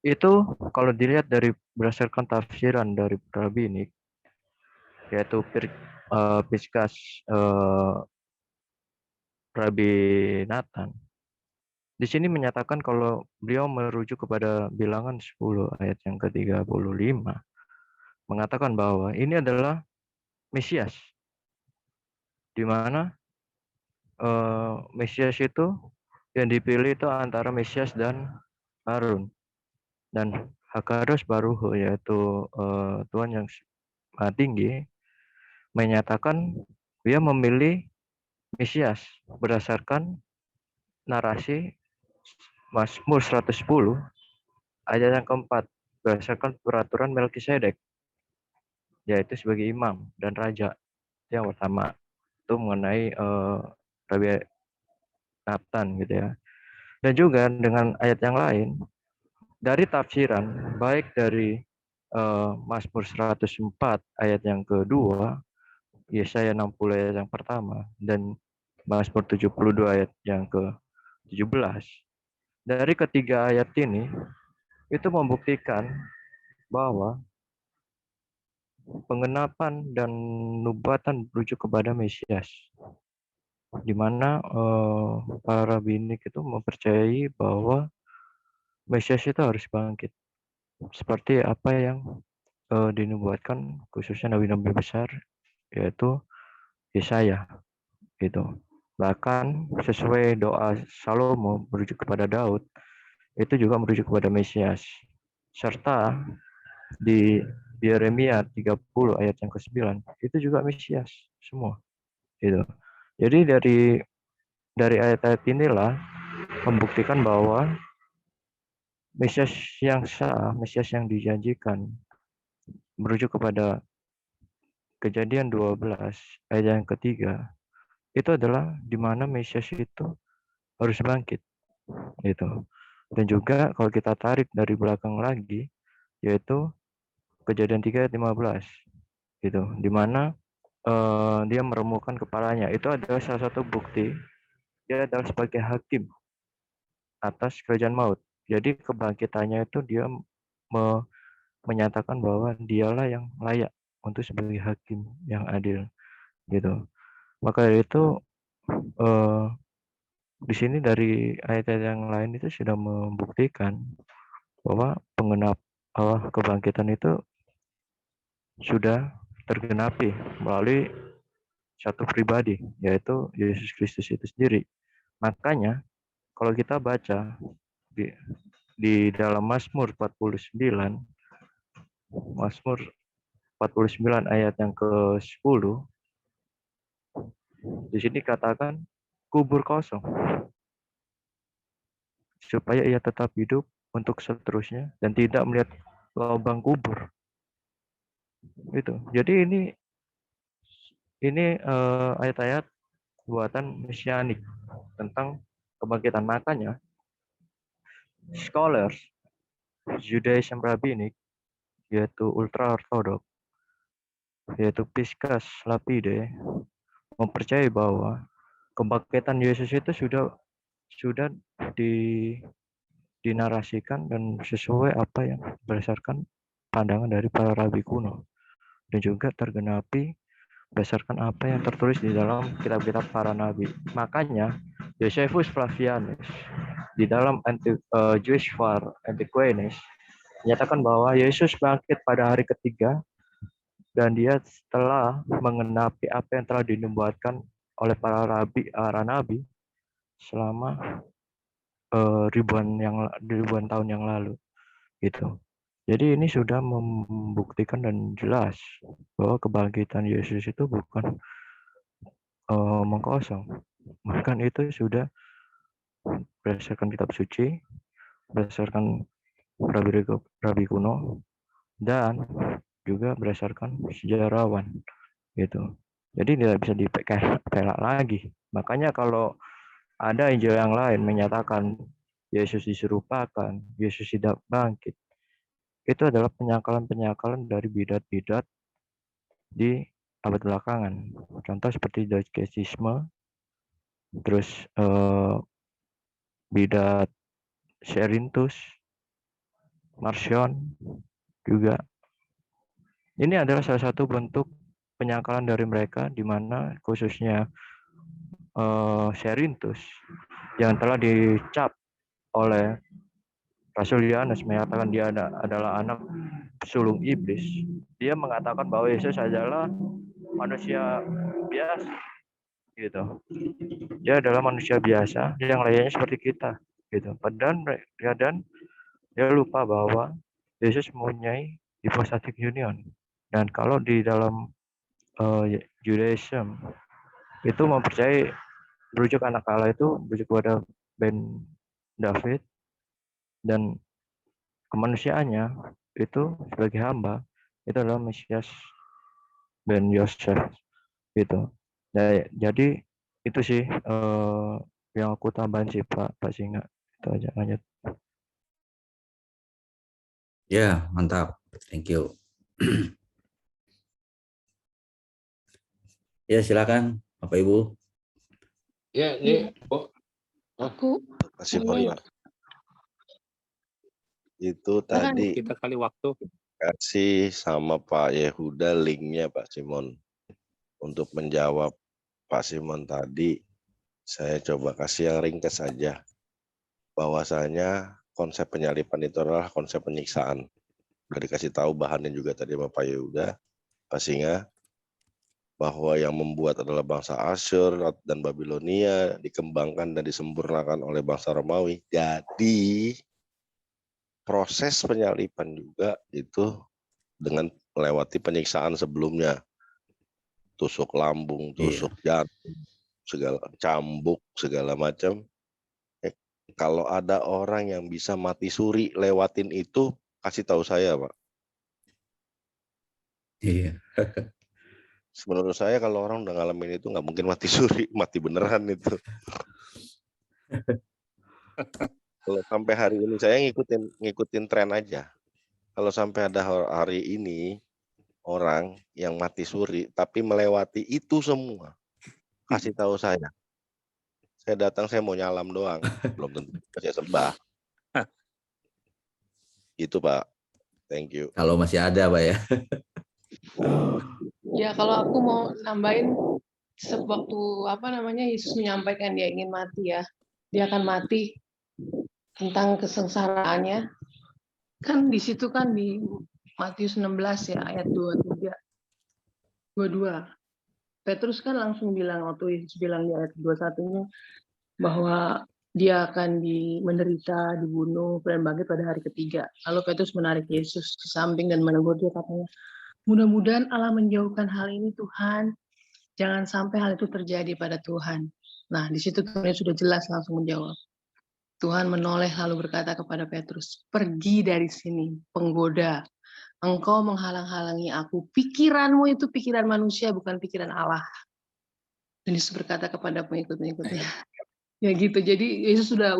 [SPEAKER 10] Itu kalau dilihat dari berdasarkan tafsiran dari rabbinik yaitu Piskas Rabbi Nathan. Di sini menyatakan kalau beliau merujuk kepada Bilangan 10 ayat yang ke-35 mengatakan bahwa ini adalah Mesias. Di mana Mesias itu yang dipilih itu antara Mesias dan Harun. Dan Hakados Baruch yaitu Tuhan yang Maha Tinggi menyatakan dia memilih Mesias berdasarkan narasi Mazmur 110 ayat yang keempat berdasarkan peraturan Melkisedek yaitu sebagai imam dan raja. Yang pertama itu mengenai Rabbi Nathan gitu ya. Dan juga dengan ayat yang lain dari tafsiran baik dari Mazmur 104 ayat yang kedua, Yesaya 60 ayat yang pertama, dan Mazmur 72 ayat yang ke-17. Dari ketiga ayat ini, itu membuktikan bahwa pengenapan dan nubuatan merujuk kepada Mesias. Di mana para rabbinik itu mempercayai bahwa Mesias itu harus bangkit. Seperti apa yang dinubuatkan khususnya nabi-nabi besar yaitu Yesaya gitu. Bahkan sesuai doa Salomo merujuk kepada Daud itu juga merujuk kepada Mesias. serta di Yeremia 30 ayat yang ke-9 itu juga Mesias semua. Gitu. Jadi dari ayat-ayat inilah membuktikan bahwa Mesias yang sah, Mesias yang dijanjikan merujuk kepada Kejadian 12 ayat yang ketiga itu adalah di mana Mesias itu harus bangkit gitu. Dan juga kalau kita tarik dari belakang lagi yaitu Kejadian 3 ayat 15 gitu, di mana dia meremukkan kepalanya. Itu adalah salah satu bukti dia adalah sebagai hakim atas kerajaan maut. Jadi kebangkitannya itu dia menyatakan bahwa dialah yang layak untuk sebagai hakim yang adil gitu. Maka dari itu di sini dari ayat-ayat yang lain itu sudah membuktikan bahwa pengenap kebangkitan itu sudah tergenapi melalui satu pribadi, yaitu Yesus Kristus itu sendiri. Makanya kalau kita baca di dalam Mazmur 49 ayat yang ke-10, di sini katakan kubur kosong supaya ia tetap hidup untuk seterusnya dan tidak melihat lubang kubur. Itu. Jadi ini ayat-ayat buatan mesianik tentang kebangkitan. Makanya scholars Judaism Rabbinic yaitu ultra orthodox yaitu Piscus Lapide mempercayai bahwa kebangkitan Yesus itu sudah dinarasikan dan sesuai apa yang berdasarkan pandangan dari para rabi kuno dan juga tergenapi berdasarkan apa yang tertulis di dalam kitab-kitab para nabi. Makanya Josephus Flavianus di dalam Jewish War Antiquenes menyatakan bahwa Yesus bangkit pada hari ketiga dan dia telah mengenapi apa yang telah dinubuatkan oleh para nabi selama ribuan tahun yang lalu gitu. Jadi ini sudah membuktikan dan jelas bahwa kebangkitan Yesus itu bukan omong kosong, bahkan itu sudah berdasarkan kitab suci, berdasarkan rabi kuno, dan juga berdasarkan sejarawan gitu. Jadi tidak bisa dipelak lagi. Makanya kalau ada Injil yang lain menyatakan Yesus diserupakan, Yesus tidak bangkit, itu adalah penyangkalan dari bidat-bidat di abad belakangan. Contoh seperti Docetisme, terus bidat Cerinthus, Marcion juga. Ini adalah salah satu bentuk penyangkalan dari mereka, di mana khususnya Cerinthus yang telah dicap oleh Rasul Yohanes menyatakan dia adalah anak sulung iblis. Dia mengatakan bahwa Yesus adalah manusia biasa, gitu. Dia adalah manusia biasa yang layaknya seperti kita, gitu. Dan dia lupa bahwa Yesus mempunyai hypostatic union. Dan kalau di dalam Judaism itu mempercayai merujuk anak Allah itu merujuk kepada Ben David dan kemanusiaannya itu sebagai hamba itu adalah Mesias Ben Yosef gitu. Nah, jadi itu sih yang aku tambahin sih Pak Singa, itu aja. Lanjut.
[SPEAKER 1] Ya, mantap, thank you. Ya, silakan Bapak Ibu.
[SPEAKER 4] Ya, ini
[SPEAKER 8] aku
[SPEAKER 5] Masih Pak. Itu tadi
[SPEAKER 6] kita kali waktu
[SPEAKER 5] kasih sama Pak Yehuda linknya Pak Simon. Untuk menjawab Pak Simon tadi, saya coba kasih yang ringkas saja. Bahwasanya konsep penyalipan itu adalah konsep penyiksaan. Sudah dikasih tahu bahannya juga tadi sama Pak Yehuda, Pak Singa, bahwa yang membuat adalah bangsa Asyur dan Babilonia, dikembangkan dan disempurnakan oleh bangsa Romawi. Jadi proses penyaliban juga itu dengan melewati penyiksaan sebelumnya. Tusuk lambung, tusuk jantung, segala cambuk, segala macam. Kalau ada orang yang bisa mati suri lewatin itu, kasih tahu saya, Pak.
[SPEAKER 1] Iya.
[SPEAKER 5] Menurut saya kalau orang udah ngalamin itu nggak mungkin mati suri, mati beneran itu. Kalau sampai hari ini saya ngikutin tren aja. Kalau sampai ada hari ini orang yang mati suri tapi melewati itu semua, kasih tahu saya. Saya datang, saya mau nyalam doang, belum tentu saya sembah. Itu Pak. Thank you.
[SPEAKER 1] Kalau masih ada, Pak ya.
[SPEAKER 8] Ya, kalau aku mau nambahin sewaktu Yesus menyampaikan dia ingin mati ya. Dia akan mati tentang kesengsaraannya. Kan di situ kan di Matius 16 ya ayat 23. 22. Petrus kan langsung bilang waktu Yesus bilang di ayat 21-nya bahwa dia akan menderita, dibunuh, dan bangkit pada hari ketiga. Lalu Petrus menarik Yesus ke samping dan menegur dia katanya, mudah-mudahan Allah menjauhkan hal ini Tuhan. Jangan sampai hal itu terjadi pada Tuhan. Nah, di situ Tuhan sudah jelas langsung menjawab. Tuhan menoleh lalu berkata kepada Petrus, pergi dari sini, penggoda. Engkau menghalang-halangi aku. Pikiranmu itu pikiran manusia, bukan pikiran Allah. Dan Yesus berkata kepada pengikut-pengikutnya. Ya gitu. Jadi Yesus sudah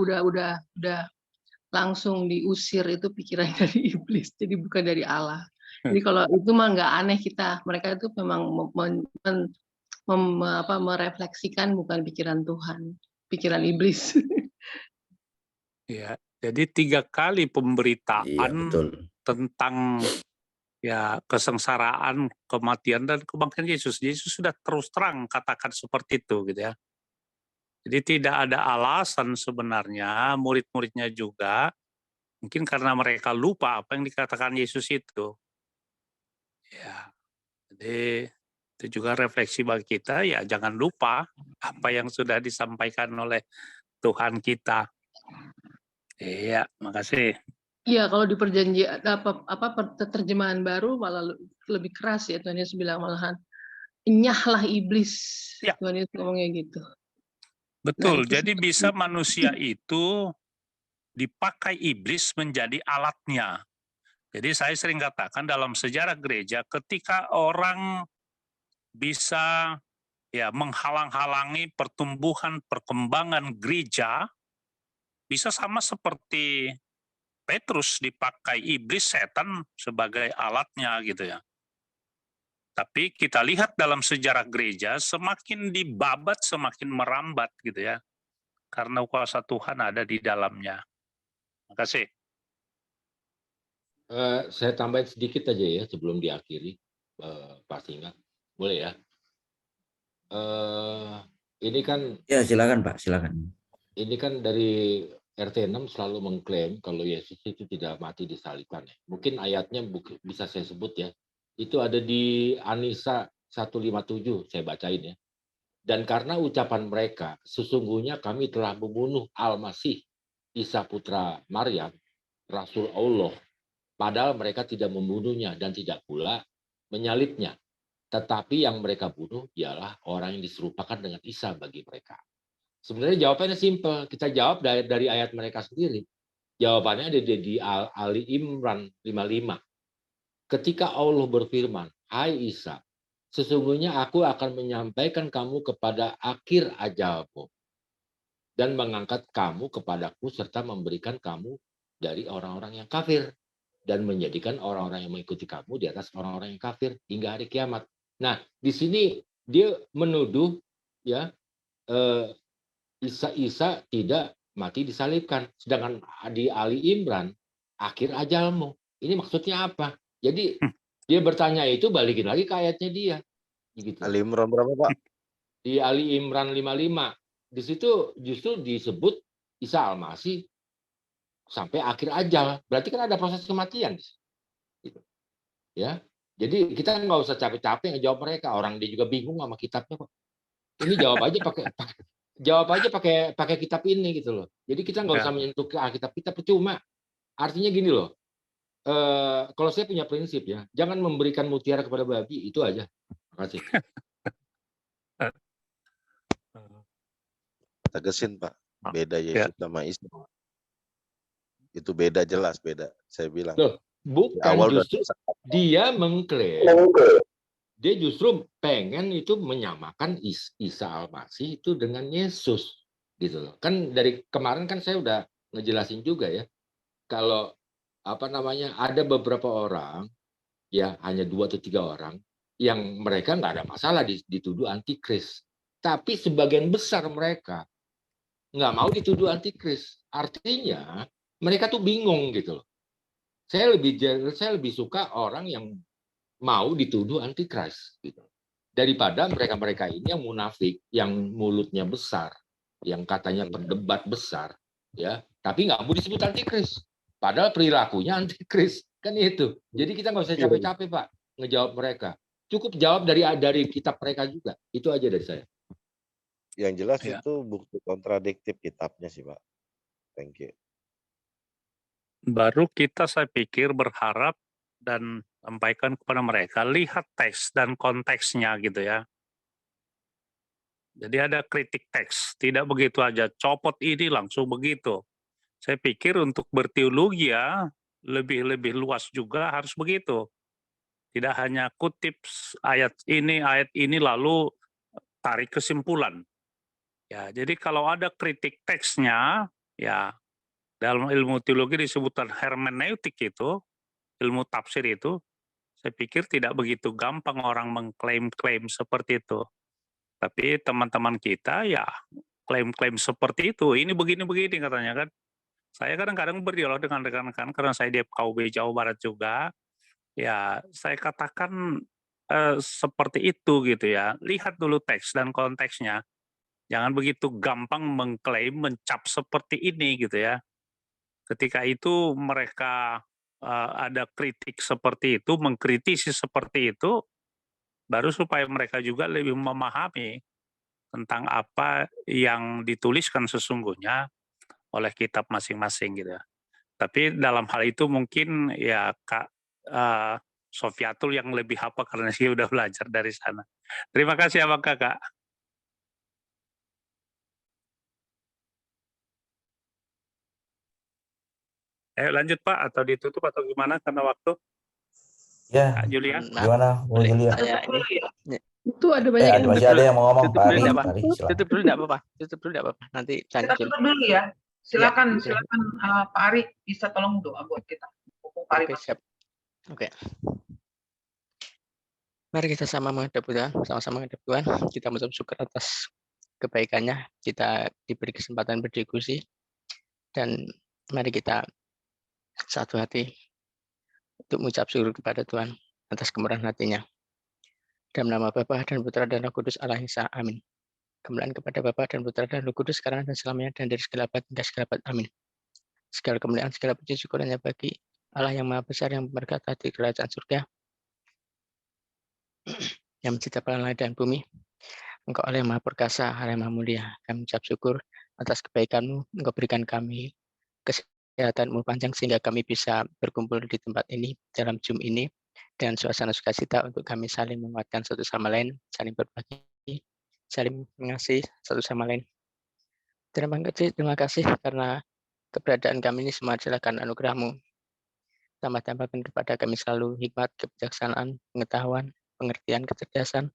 [SPEAKER 8] langsung diusir itu pikiran dari iblis. Jadi bukan dari Allah. Jadi kalau itu mah nggak aneh kita. Mereka itu memang merefleksikan bukan pikiran Tuhan, pikiran iblis.
[SPEAKER 6] Ya, jadi 3 kali pemberitaan tentang ya kesengsaraan, kematian dan kebangkitan Yesus. Yesus sudah terus terang katakan seperti itu gitu ya. Jadi tidak ada alasan sebenarnya murid-muridnya juga mungkin karena mereka lupa apa yang dikatakan Yesus itu. Ya. Jadi itu juga refleksi bagi kita ya jangan lupa apa yang sudah disampaikan oleh Tuhan kita. Iya, makasih.
[SPEAKER 8] Iya, kalau di perjanjian terjemahan baru malah lebih keras ya Tuhan Yesus bilang malahan enyahlah iblis. Ya. Tuhan Yesus ngomongnya gitu.
[SPEAKER 6] Betul. Nah, jadi bisa manusia itu dipakai iblis menjadi alatnya. Jadi saya sering katakan dalam sejarah gereja ketika orang bisa ya menghalang-halangi pertumbuhan perkembangan gereja bisa sama seperti Petrus dipakai iblis setan sebagai alatnya gitu ya. Tapi kita lihat dalam sejarah gereja semakin dibabat semakin merambat gitu ya. Karena kuasa Tuhan ada di dalamnya. Terima kasih.
[SPEAKER 4] Saya tambahin sedikit aja ya sebelum diakhiri, Pak Singa. Boleh ya? Ini kan...
[SPEAKER 1] Ya silakan Pak, silakan.
[SPEAKER 4] Ini kan dari RT 6 selalu mengklaim kalau Yesus itu tidak mati disalibkan. Mungkin ayatnya bisa saya sebut ya. Itu ada di Anisa 157, saya bacain ya. Dan karena ucapan mereka, sesungguhnya kami telah membunuh Al-Masih, Isa putra Maryam, Rasul Allah. Padahal mereka tidak membunuhnya dan tidak pula menyalibnya. Tetapi yang mereka bunuh ialah orang yang diserupakan dengan Isa bagi mereka. Sebenarnya jawabannya simpel. Kita jawab dari ayat mereka sendiri. Jawabannya ada di Ali Imran 55. Ketika Allah berfirman, hai Isa, sesungguhnya aku akan menyampaikan kamu kepada akhir ajalmu dan mengangkat kamu kepadaku serta memberikan kamu dari orang-orang yang kafir dan menjadikan orang-orang yang mengikuti kamu di atas orang-orang yang kafir hingga hari kiamat. Nah, di sini dia menuduh ya Isa tidak mati disalibkan, sedangkan di Ali Imran akhir ajalmu. Ini maksudnya apa? Jadi dia bertanya itu balikin lagi ke ayatnya dia. Gitu.
[SPEAKER 5] Ali Imran berapa Pak?
[SPEAKER 4] Di Ali Imran 55. Di situ justru disebut Isa Al-Masih sampai akhir ajal. Berarti kan ada proses kematian. Gitu. Ya, jadi kita nggak usah capek-capek ngejawab mereka. Orang dia juga bingung sama kitabnya kok. Ini jawab aja pakai kitab ini gitu loh. Jadi kita nggak usah menyentuh ke Alkitab kita percuma. Artinya gini loh, kalau saya punya prinsip ya, jangan memberikan mutiara kepada babi, itu aja. Makasih.
[SPEAKER 5] Tegesin Pak, beda
[SPEAKER 6] Ya.
[SPEAKER 5] Yesus sama Isa. Itu beda, jelas beda. Saya bilang.
[SPEAKER 4] Loh,
[SPEAKER 5] Di
[SPEAKER 4] bukan
[SPEAKER 5] awal udah
[SPEAKER 4] justru dia mengklaim, dia justru pengen itu menyamakan Isa Al-Masih itu dengan Yesus, gitu loh. Kan dari kemarin kan saya udah ngejelasin juga ya, kalau apa namanya ada beberapa orang, ya hanya 2 atau 3 orang yang mereka nggak ada masalah dituduh antikris, tapi sebagian besar mereka nggak mau dituduh antikris. Artinya mereka tuh bingung gitu loh. Saya lebih suka orang yang mau dituduh antikris gitu, daripada mereka ini yang munafik, yang mulutnya besar, yang katanya pendebat besar, ya, tapi nggak mau disebut antikris, padahal perilakunya antikris, kan itu. Jadi kita nggak usah capek-capek Pak ngejawab mereka, cukup jawab dari kitab mereka juga, itu aja dari saya.
[SPEAKER 5] Yang jelas
[SPEAKER 6] Ya.
[SPEAKER 5] itu bukti kontradiktif kitabnya sih Pak. Thank you.
[SPEAKER 6] Baru kita saya pikir berharap dan sampaikan kepada mereka, lihat teks dan konteksnya gitu ya. Jadi ada kritik teks, tidak begitu aja copot ini langsung begitu. Saya pikir untuk berteologi ya lebih luas juga harus begitu. Tidak hanya kutip ayat ini lalu tarik kesimpulan. Ya, jadi kalau ada kritik teksnya, ya dalam ilmu teologi disebutkan hermeneutik itu, ilmu tafsir itu, saya pikir tidak begitu gampang orang mengklaim-klaim seperti itu. Tapi teman-teman kita ya klaim-klaim seperti itu, ini begini-begini katanya kan. Saya kadang-kadang berdialog dengan rekan-rekan karena saya di FKUB Jawa Barat juga, ya saya katakan seperti itu gitu ya. Lihat dulu teks dan konteksnya. Jangan begitu gampang mengklaim, mencap seperti ini gitu ya. Ketika itu mereka ada kritik seperti itu, mengkritisi seperti itu, baru supaya mereka juga lebih memahami tentang apa yang dituliskan sesungguhnya oleh kitab masing-masing gitu ya. Tapi dalam hal itu mungkin ya Kak Sofiatul yang lebih apa karena dia udah belajar dari sana. Terima kasih Abang Kakak. Ayo lanjut Pak, atau ditutup atau gimana karena waktu?
[SPEAKER 1] Ya,
[SPEAKER 6] Kak Julia.
[SPEAKER 1] gimana Bu Julia?
[SPEAKER 8] Itu ada banyak yang
[SPEAKER 1] Masih ada yang mau ngomong,
[SPEAKER 11] tutup
[SPEAKER 1] Pak
[SPEAKER 11] dulu
[SPEAKER 1] Ari.
[SPEAKER 11] enggak apa?
[SPEAKER 1] Pak Ari, silakan.
[SPEAKER 11] Tutup dulu enggak apa-apa. Tutup dulu enggak apa-apa. Nanti
[SPEAKER 2] Kita
[SPEAKER 11] lanjut.
[SPEAKER 2] tutup dulu ya. Silakan,
[SPEAKER 11] Ya,
[SPEAKER 2] silakan Pak Ari bisa tolong doa buat kita. Pak Ari,
[SPEAKER 11] Oke, siap. Oke. Mari kita sama menghadap Tuhan, sama-sama menghadap Tuhan. Kita mengucap syukur atas kebaikannya. Kita diberi kesempatan berdiskusi. Dan mari kita satu hati untuk mengucap syukur kepada Tuhan atas kemurahan hatinya. Dalam nama Bapa dan Putra dan Roh Kudus Allah Esa. Amin. Kemuliaan kepada Bapa dan Putra dan Roh Kudus sekarang dan selamanya dan dari segala abad hingga segala abad. Amin. Segala kemuliaan, segala puji syukur hanya bagi Allah yang Maha Besar, yang berkata di kerajaan surga, yang menciptakan langit dan bumi. Engkau Allah yang Maha Perkasa, Allah yang Maha Mulia. Kami ucap syukur atas kebaikan-Mu. Engkau berikan kami kesehatan umur panjang sehingga kami bisa berkumpul di tempat ini dalam Zoom ini dengan suasana sukacita untuk kami saling menguatkan satu sama lain, saling berbagi, saling mengasihi satu sama lain. Terima kasih karena keberadaan kami ini semua adalah karena anugerah-Mu. Tambah-tambahkan kepada kami selalu hikmat, kebijaksanaan, pengetahuan, pengertian, kecerdasan,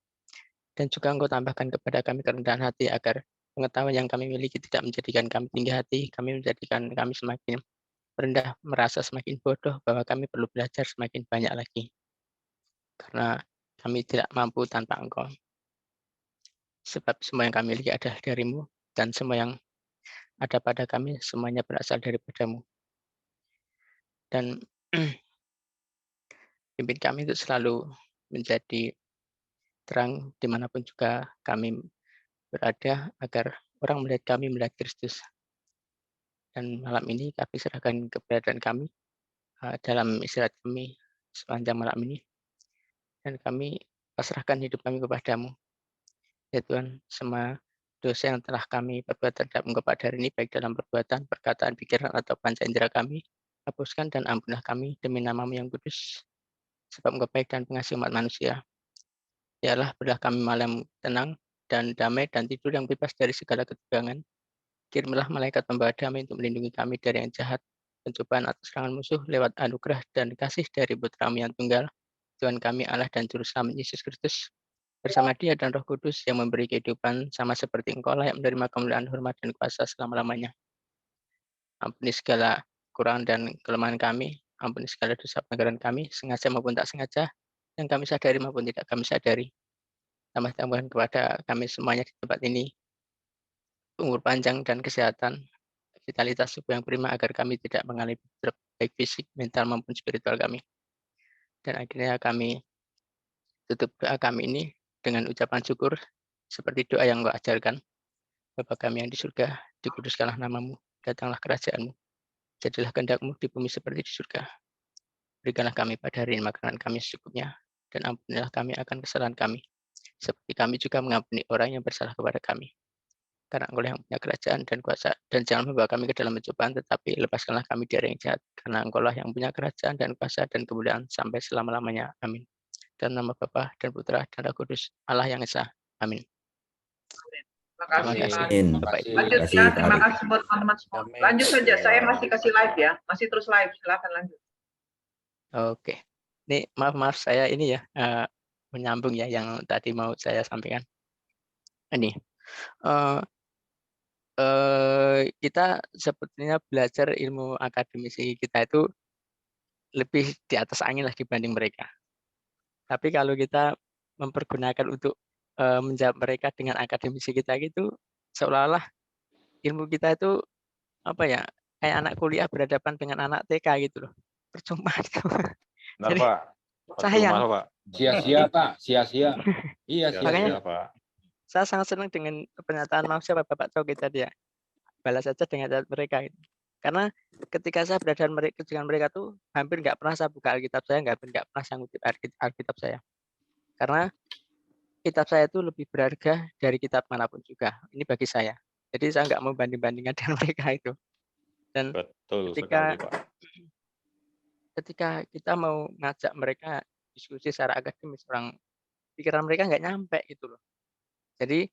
[SPEAKER 11] dan juga Engkau tambahkan kepada kami kerendahan hati agar pengetahuan yang kami miliki tidak menjadikan kami tinggi hati, kami menjadikan kami semakin rendah, merasa semakin bodoh, bahwa kami perlu belajar semakin banyak lagi. Karena kami tidak mampu tanpa Engkau. Sebab semua yang kami miliki adalah dari-Mu, dan semua yang ada pada kami semuanya berasal daripada-Mu. Dan pimpin kami untuk selalu menjadi terang dimanapun juga kami berada, agar orang melihat kami melihat Kristus. Dan malam ini kami serahkan keberadaan kami dalam istirahat kami sepanjang malam ini, dan kami pasrahkan hidup kami kepada-Mu. Ya Tuhan, semua dosa yang telah kami perbuat terhadap Engkau pada hari ini, baik dalam perbuatan, perkataan, pikiran, atau panca indera kami, hapuskan dan ampunilah kami demi nama-Mu yang kudus, sebab Engkau baik dan pengasih umat manusia. Ya Allah, berilah kami malam tenang dan damai dan tidur yang bebas dari segala ketegangan. Kirimlah malaikat pembawa damai untuk melindungi kami dari yang jahat, pencobaan atas serangan musuh lewat anugerah dan kasih dari Putra-Mu yang tunggal, Tuhan kami Allah dan Juru Selamat Yesus Kristus, bersama Dia dan Roh Kudus yang memberi kehidupan sama seperti Engkau layak menerima kemuliaan, hormat, dan kuasa selama-lamanya. Ampuni segala kekurangan dan kelemahan kami, ampuni segala dosa pelanggaran kami, sengaja maupun tak sengaja, yang kami sadari maupun tidak kami sadari. Tambah-tambahkan kepada kami semuanya di tempat ini, umur panjang dan kesehatan, vitalitas tubuh yang prima agar kami tidak mengalami drop baik fisik, mental maupun spiritual kami. Dan akhirnya kami tutup doa kami ini dengan ucapan syukur seperti doa yang Engkau ajarkan. Bapa kami yang di surga, dikuduskanlah nama-Mu, datanglah kerajaan-Mu, jadilah kehendak-Mu di bumi seperti di surga. Berikanlah kami pada hari ini makanan kami secukupnya, dan ampunilah kami akan kesalahan kami, seperti kami juga mengampuni orang yang bersalah kepada kami. Karena Engkau yang punya kerajaan dan kuasa, dan jangan membawa kami ke dalam pencobaan, tetapi lepaskanlah kami dari yang jahat, karena Engkau yang punya kerajaan dan kuasa dan kemuliaan sampai selama-lamanya. Amin. Dan nama Bapa dan Putra dan Roh Kudus, Allah yang Esa. Amin.
[SPEAKER 2] Terima kasih, Pak.
[SPEAKER 11] Bapak Ibu.
[SPEAKER 2] Lanjut ya, terima kasih buat teman-teman semua. Lanjut saja, saya masih kasih live ya, masih terus live, silakan lanjut.
[SPEAKER 11] Oke, ini maaf saya ini ya menyambung ya yang tadi mau saya sampaikan. Ini kita sebetulnya belajar ilmu akademisi kita itu lebih di atas angin lah dibanding mereka. Tapi kalau kita mempergunakan untuk menjawab mereka dengan akademisi kita gitu, seolah-olah ilmu kita itu apa ya, kayak anak kuliah berhadapan dengan anak TK gitu loh. Percuma gitu.
[SPEAKER 7] Benar,
[SPEAKER 11] Jadi,
[SPEAKER 7] Pak.
[SPEAKER 11] sayang.
[SPEAKER 7] Percuma, Pak.
[SPEAKER 4] Sia-sia, Pak. Sia-sia. Iya,
[SPEAKER 11] Makanya,
[SPEAKER 4] sia-sia, Pak.
[SPEAKER 11] saya sangat senang dengan pernyataan maaf siapa Bapak Coki tadi ya. Balas saja dengan chat mereka. Karena ketika saya berhadapan dengan mereka tuh hampir nggak pernah saya buka Alkitab saya, nggak pernah saya ngutip Alkitab saya. Karena kitab saya itu lebih berharga dari kitab manapun juga. Ini bagi saya. Jadi saya nggak mau banding-bandingkan dengan mereka itu. Dan
[SPEAKER 7] Betul sekali, Pak.
[SPEAKER 11] ketika kita mau ngajak mereka diskusi secara akademis, pikiran mereka nggak nyampe gitu loh. Jadi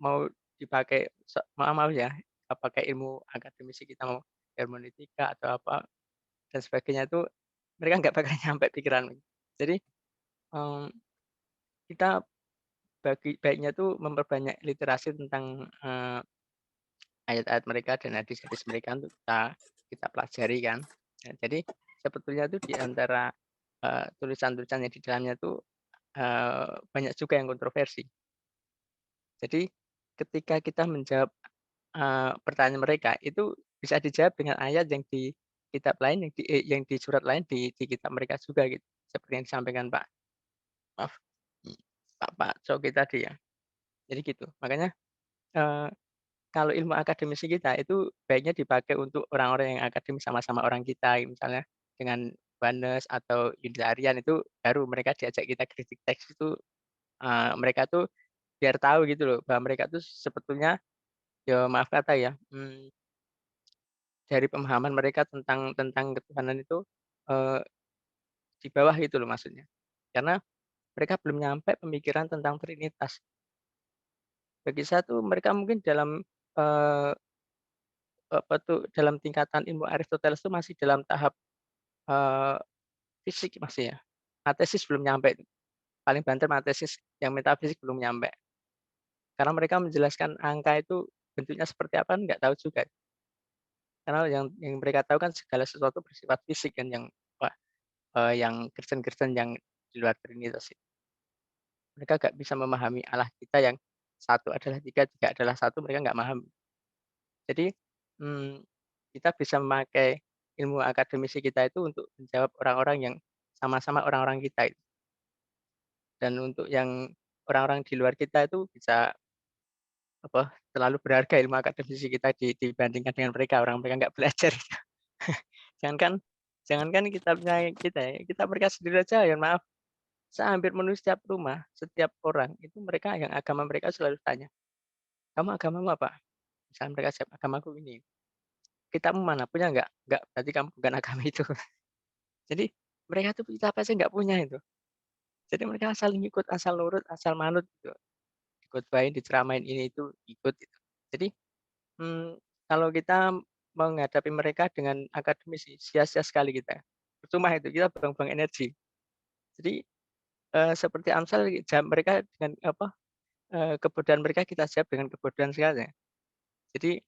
[SPEAKER 11] mau dipakai maaf ya, pakai ilmu akademisi kita mau hermeneutika atau apa dan sebagainya itu mereka nggak bakal nyampe pikiran. Jadi kita baiknya tuh memperbanyak literasi tentang ayat-ayat mereka dan hadis-hadis mereka untuk kita pelajari kan. Nah, jadi sebetulnya tuh di antara tulisan-tulisan yang di dalamnya tuh banyak juga yang kontroversi. Jadi ketika kita menjawab pertanyaan mereka itu bisa dijawab dengan ayat yang di kitab lain, yang di surat lain di kitab mereka juga gitu. Seperti yang disampaikan Pak Coki tadi ya. Jadi gitu. Makanya kalau ilmu akademisi kita itu baiknya dipakai untuk orang-orang yang akademis sama-sama orang kita, misalnya dengan Barnes atau Unitarian itu baru mereka diajak kita kritik teks itu mereka tuh biar tahu gitu loh bahwa mereka tuh sebetulnya ya maaf kata ya dari pemahaman mereka tentang ketuhanan itu di bawah gitu loh maksudnya. Karena mereka belum nyampe pemikiran tentang Trinitas. Bagi saya tuh mereka mungkin dalam dalam tingkatan ilmu Aristoteles itu masih dalam tahap fisik masih ya. Matesis belum nyampe. Paling banter matesis yang metafisik belum nyampe. Karena mereka menjelaskan angka itu bentuknya seperti apa nggak tahu juga. Karena yang mereka tahu kan segala sesuatu bersifat fisik kan yang Kristen-Kristen yang di luar Trinitas itu. Mereka nggak bisa memahami Allah kita yang satu adalah tiga adalah satu, mereka nggak paham. Jadi kita bisa memakai ilmu akademisi kita itu untuk menjawab orang-orang yang sama-sama orang-orang kita itu. Dan untuk yang orang-orang di luar kita itu bisa terlalu berharga ilmu akademisi kita dibandingkan dengan mereka, orang mereka nggak belajar. jangankan kita mereka sendiri aja ya maaf. Saya hampir menulis setiap rumah, setiap orang itu mereka yang agama mereka selalu tanya, kamu agamamu apa? Misalnya mereka siap agamaku ini. Kita mana punya nggak? Nggak, berarti kamu bukan agama itu. Jadi mereka tuh kitab aja nggak punya itu. Jadi mereka asal ngikut, asal nurut, asal manut gitu. Dikhotbahin, diceramain ini itu ikut gitu. Jadi kalau kita menghadapi mereka dengan akademis sia-sia sekali kita. Percuma itu, kita buang-buang energi. Jadi seperti Amsal mereka dengan kebodohan mereka kita jawab dengan kebodohan sekali. Jadi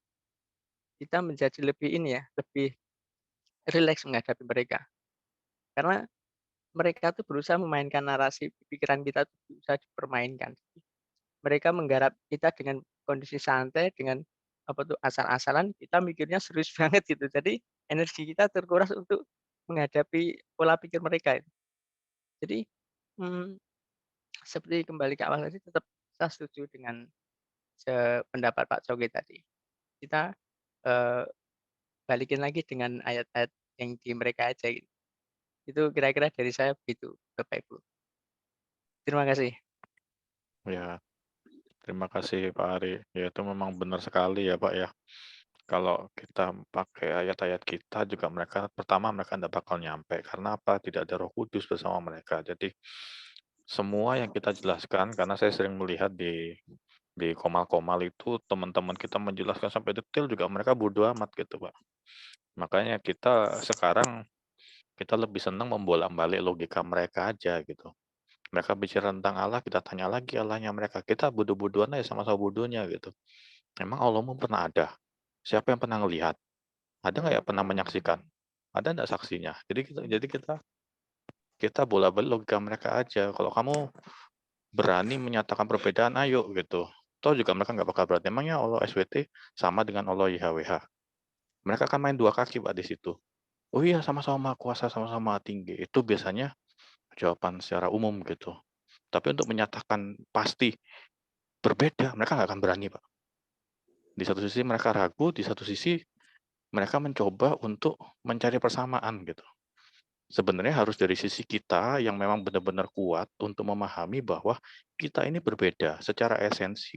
[SPEAKER 11] kita menjadi lebih ini ya, lebih rileks menghadapi mereka. Karena mereka tuh berusaha memainkan narasi pikiran kita tuh bisa dipermainkan. Mereka menggarap kita dengan kondisi santai, dengan asal-asalan, kita mikirnya serius banget gitu. Jadi energi kita terkuras untuk menghadapi pola pikir mereka. Jadi seperti kembali ke awal tadi, tetap saya setuju dengan pendapat Pak Cogi tadi. Kita balikin lagi dengan ayat-ayat yang di mereka aja gitu. Itu kira-kira dari saya begitu, Bapak Ibu. Terima kasih.
[SPEAKER 7] Ya, terima kasih Pak Ari. Ya, itu memang benar sekali ya Pak ya. Kalau kita pakai ayat-ayat kita juga mereka tidak bakal nyampe. Karena apa? Tidak ada Roh Kudus bersama mereka. Jadi semua yang kita jelaskan, karena saya sering melihat di komal-komal itu teman-teman kita menjelaskan sampai detail juga mereka bodoh amat gitu Pak. Makanya kita sekarang kita lebih senang membolak-balik logika mereka aja gitu. Mereka bicara tentang Allah, kita tanya lagi Allahnya mereka. Kita bodoh-bodohan aja sama-sama bodohnya gitu. Emang Allahmu pernah ada? Siapa yang pernah ngelihat? Ada nggak ya pernah menyaksikan? Ada nggak saksinya? Jadi kita bolak-balik logika mereka aja. Kalau kamu berani menyatakan perbedaan, ayo gitu. Toh juga mereka nggak bakal berani. Emangnya Allah SWT sama dengan Allah YHWH? Mereka kan main dua kaki Pak di situ. Oh iya, sama-sama kuasa, sama-sama tinggi. Itu biasanya jawaban secara umum gitu. Tapi untuk menyatakan pasti berbeda, mereka nggak akan berani, Pak. Di satu sisi mereka ragu, di satu sisi mereka mencoba untuk mencari persamaan gitu. Sebenarnya harus dari sisi kita yang memang benar-benar kuat untuk memahami bahwa kita ini berbeda. Secara esensi,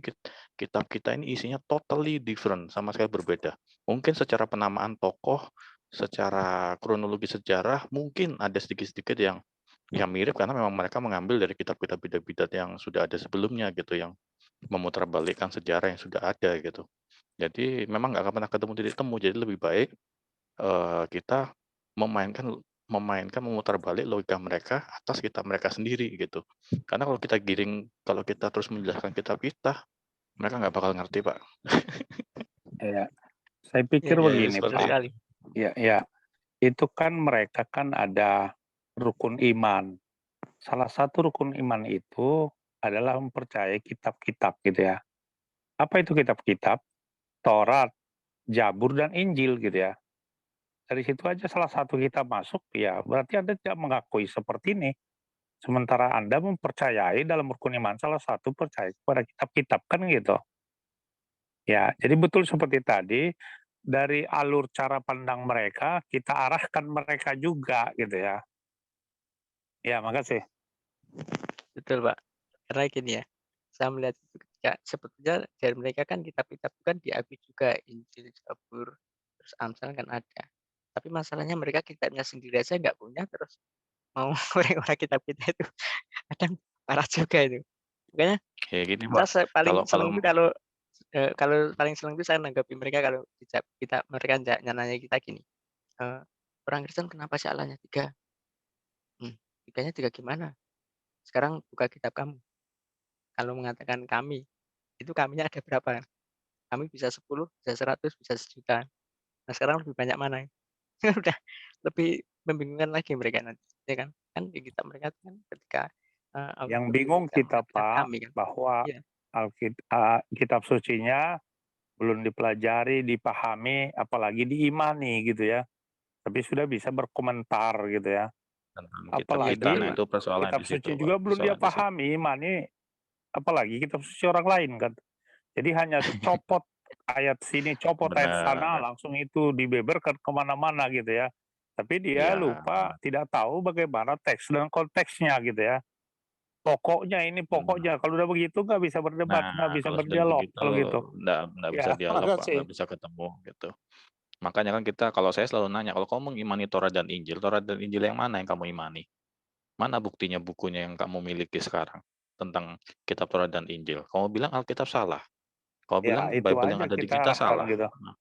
[SPEAKER 7] kitab kita ini isinya totally different, sama sekali berbeda. Mungkin secara penamaan tokoh, secara kronologi sejarah, mungkin ada sedikit-sedikit yang mirip karena memang mereka mengambil dari kitab-kitab bidat-bidat yang sudah ada sebelumnya gitu, yang memutarbalikkan sejarah yang sudah ada gitu. Jadi memang nggak akan pernah ketemu titik temu. Jadi lebih baik kita memainkan memutarbalik logika mereka atas kitab mereka sendiri gitu. Karena kalau kita terus menjelaskan kitab kita, mereka nggak bakal ngerti Pak.
[SPEAKER 6] Ya, saya pikir begini Pak. Ya, itu kan mereka kan ada rukun iman. Salah satu rukun iman itu adalah mempercayai kitab-kitab gitu ya. Apa itu kitab-kitab? Taurat, Zabur, dan Injil gitu ya. Dari situ aja salah satu kitab masuk, ya berarti Anda tidak mengakui seperti ini. Sementara Anda mempercayai dalam rukun iman salah satu percaya kepada kitab-kitab kan gitu. Ya, jadi betul seperti tadi, dari alur cara pandang mereka, kita arahkan mereka juga gitu ya. Ya, makasih.
[SPEAKER 11] Betul Pak. Karena gini ya, saya melihat itu ketika sebetulnya dari mereka kan kitab-kitab kan diakui juga Injil, Zabur, terus Amsal kan ada. Tapi masalahnya mereka kitabnya sendiri aja nggak punya, terus mau orang-orang kitab kita itu kadang parah juga itu. Makanya
[SPEAKER 7] Kayak gini Pak.
[SPEAKER 11] saya paling
[SPEAKER 7] Kalau
[SPEAKER 11] seneng itu kalau paling seneng itu saya nanggapi mereka kalau mereka nanya kita gini. Orang Kristen kenapa sih Allahnya 3? Tiganya 3 gimana? Sekarang buka kitab kamu. Kalau mengatakan kami, itu kaminya ada berapa? Kami bisa 10, bisa 100, bisa 1.000.000. Nah sekarang lebih banyak mana? Udah lebih membingungkan lagi mereka nanti, ya kan? Kan di kitab mereka kan ketika
[SPEAKER 6] Yang bingung kita Pak,
[SPEAKER 11] kami, kan?
[SPEAKER 6] bahwa
[SPEAKER 11] Iya.
[SPEAKER 6] kitab sucinya belum dipelajari, dipahami, apalagi diimani gitu ya. Tapi sudah bisa berkomentar gitu ya. Apalagi
[SPEAKER 7] itu persoalan
[SPEAKER 6] kitab
[SPEAKER 7] di situ,
[SPEAKER 6] suci juga
[SPEAKER 7] Pak.
[SPEAKER 6] belum dia
[SPEAKER 7] Persoalan di situ.
[SPEAKER 6] pahami, imani, apalagi kitab suci orang lain kan. Jadi hanya copot ayat sini, copot ayat sana, langsung itu dibeberkan kemana-mana gitu ya. Tapi dia lupa, tidak tahu bagaimana teks dan konteksnya gitu ya. Pokoknya ini pokoknya, kalau udah begitu nggak bisa berdebat, nggak bisa
[SPEAKER 7] Kalau sudah
[SPEAKER 6] berdialog
[SPEAKER 7] begitu,
[SPEAKER 6] kalau gitu.
[SPEAKER 7] nggak bisa dialog Pak, nggak bisa ketemu gitu. Makanya kan kalau saya selalu nanya, kalau kamu mengimani Taurat dan Injil yang mana yang kamu imani? Mana buktinya bukunya yang kamu miliki sekarang tentang kitab Taurat dan Injil? Kamu bilang Alkitab salah. Kamu
[SPEAKER 6] Ya,
[SPEAKER 7] bilang
[SPEAKER 6] itu
[SPEAKER 7] Bible yang
[SPEAKER 6] aja
[SPEAKER 7] ada di
[SPEAKER 6] kita
[SPEAKER 7] kita
[SPEAKER 6] harapkan
[SPEAKER 7] salah.
[SPEAKER 6] gitu.
[SPEAKER 7] Nah,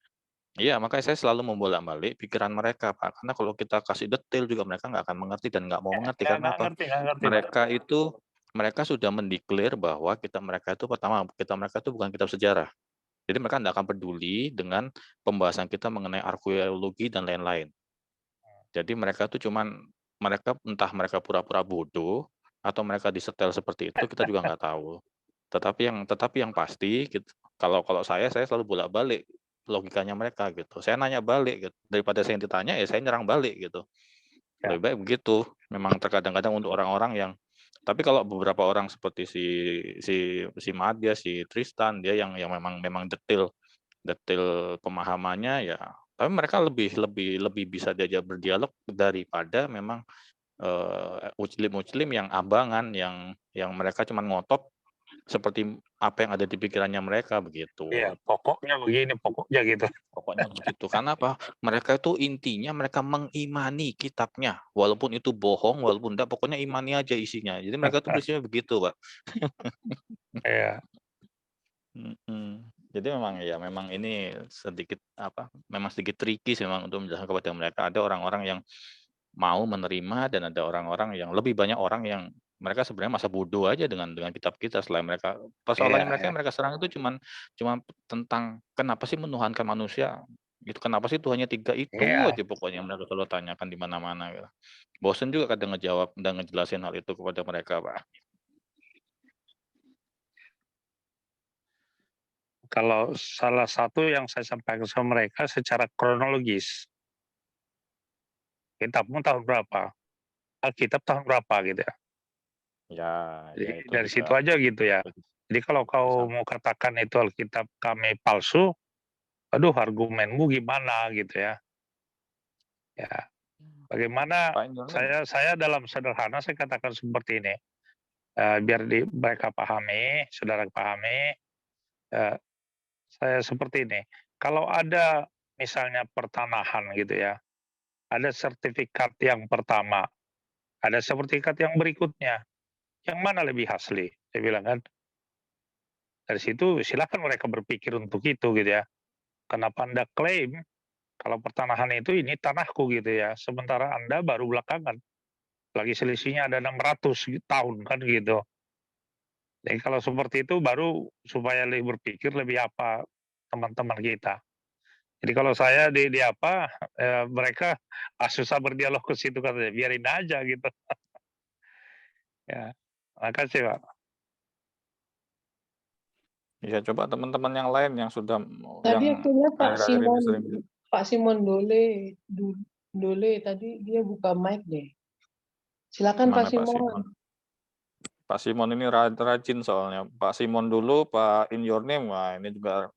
[SPEAKER 7] iya, makanya saya selalu membolak-balik pikiran mereka, Pak. Karena kalau kita kasih detail juga mereka nggak akan mengerti dan nggak mau mengerti. Karena apa?
[SPEAKER 6] Nggak ngerti, Pak.
[SPEAKER 7] Mereka sudah mendeklar bahwa kitab mereka itu bukan kitab sejarah. Jadi mereka tidak akan peduli dengan pembahasan kita mengenai arkeologi dan lain-lain. Jadi mereka entah mereka pura-pura bodoh atau mereka disetel seperti itu, kita juga nggak tahu. Tetapi yang pasti, kalau saya selalu bolak-balik logikanya mereka gitu. Saya nanya balik gitu. Daripada saya yang ditanya, ya saya nyerang balik gitu. Lebih baik begitu. Memang terkadang-kadang untuk orang-orang yang, tapi kalau beberapa orang seperti si Madya, si Tristan, dia yang memang detail pemahamannya ya. Tapi mereka lebih bisa diajak berdialog daripada memang muslim yang abangan, yang mereka cuma ngotot seperti apa yang ada di pikirannya mereka begitu.
[SPEAKER 6] Iya, pokoknya begini, pokoknya gitu.
[SPEAKER 7] Pokoknya begitu. Karena apa? Mereka itu intinya mereka mengimani kitabnya, walaupun itu bohong, walaupun enggak, pokoknya imani aja isinya. Jadi mereka tuh prinsipnya begitu, Pak.
[SPEAKER 6] Iya.
[SPEAKER 7] Jadi memang ini memang sedikit tricky sih memang untuk menjelaskan kepada mereka. Ada orang-orang yang mau menerima dan ada orang-orang yang lebih banyak orang yang mereka sebenarnya masa bodoh aja dengan kitab kita. Selain mereka persoalannya mereka serang itu cuma tentang kenapa sih menuhankan manusia, gitu, kenapa sih Tuhannya 3 itu aja pokoknya mereka selalu tanyakan di mana-mana gitu. Bosen juga kadang ngejawab dan ngejelasin hal itu kepada mereka, Pak.
[SPEAKER 6] Kalau salah satu yang saya sampaikan sama mereka secara kronologis, kitabmu tahun berapa? Alkitab tahun berapa gitu ya? Jadi
[SPEAKER 7] Itu
[SPEAKER 6] dari
[SPEAKER 7] juga
[SPEAKER 6] situ aja gitu ya. Jadi kalau kau mau katakan itu Alkitab kami palsu, aduh argumenmu gimana gitu ya. Ya, bagaimana saya dalam sederhana saya katakan seperti ini. Biar mereka pahami, saudara pahami, saya seperti ini. Kalau ada misalnya pertanahan gitu ya, ada sertifikat yang pertama, ada sertifikat yang berikutnya, yang mana lebih asli? Saya bilang kan, dari situ silakan mereka berpikir untuk itu gitu ya. Kenapa Anda klaim kalau pertanahan itu ini tanahku gitu ya, sementara Anda baru belakangan, lagi selisihnya ada 600 tahun kan gitu. Jadi kalau seperti itu baru supaya lebih berpikir lebih apa teman-teman kita. Jadi kalau saya di mereka susah berdialog ke situ katanya, biarin aja gitu. Ya, makasih Pak.
[SPEAKER 7] Ya coba teman-teman yang lain yang sudah
[SPEAKER 8] Tadi aku lihat Pak Simon Dole tadi dia buka mic deh. Silakan Pak Simon.
[SPEAKER 7] Pak Simon ini rajin soalnya. Pak Simon dulu, Pak In Your Name, wah ini juga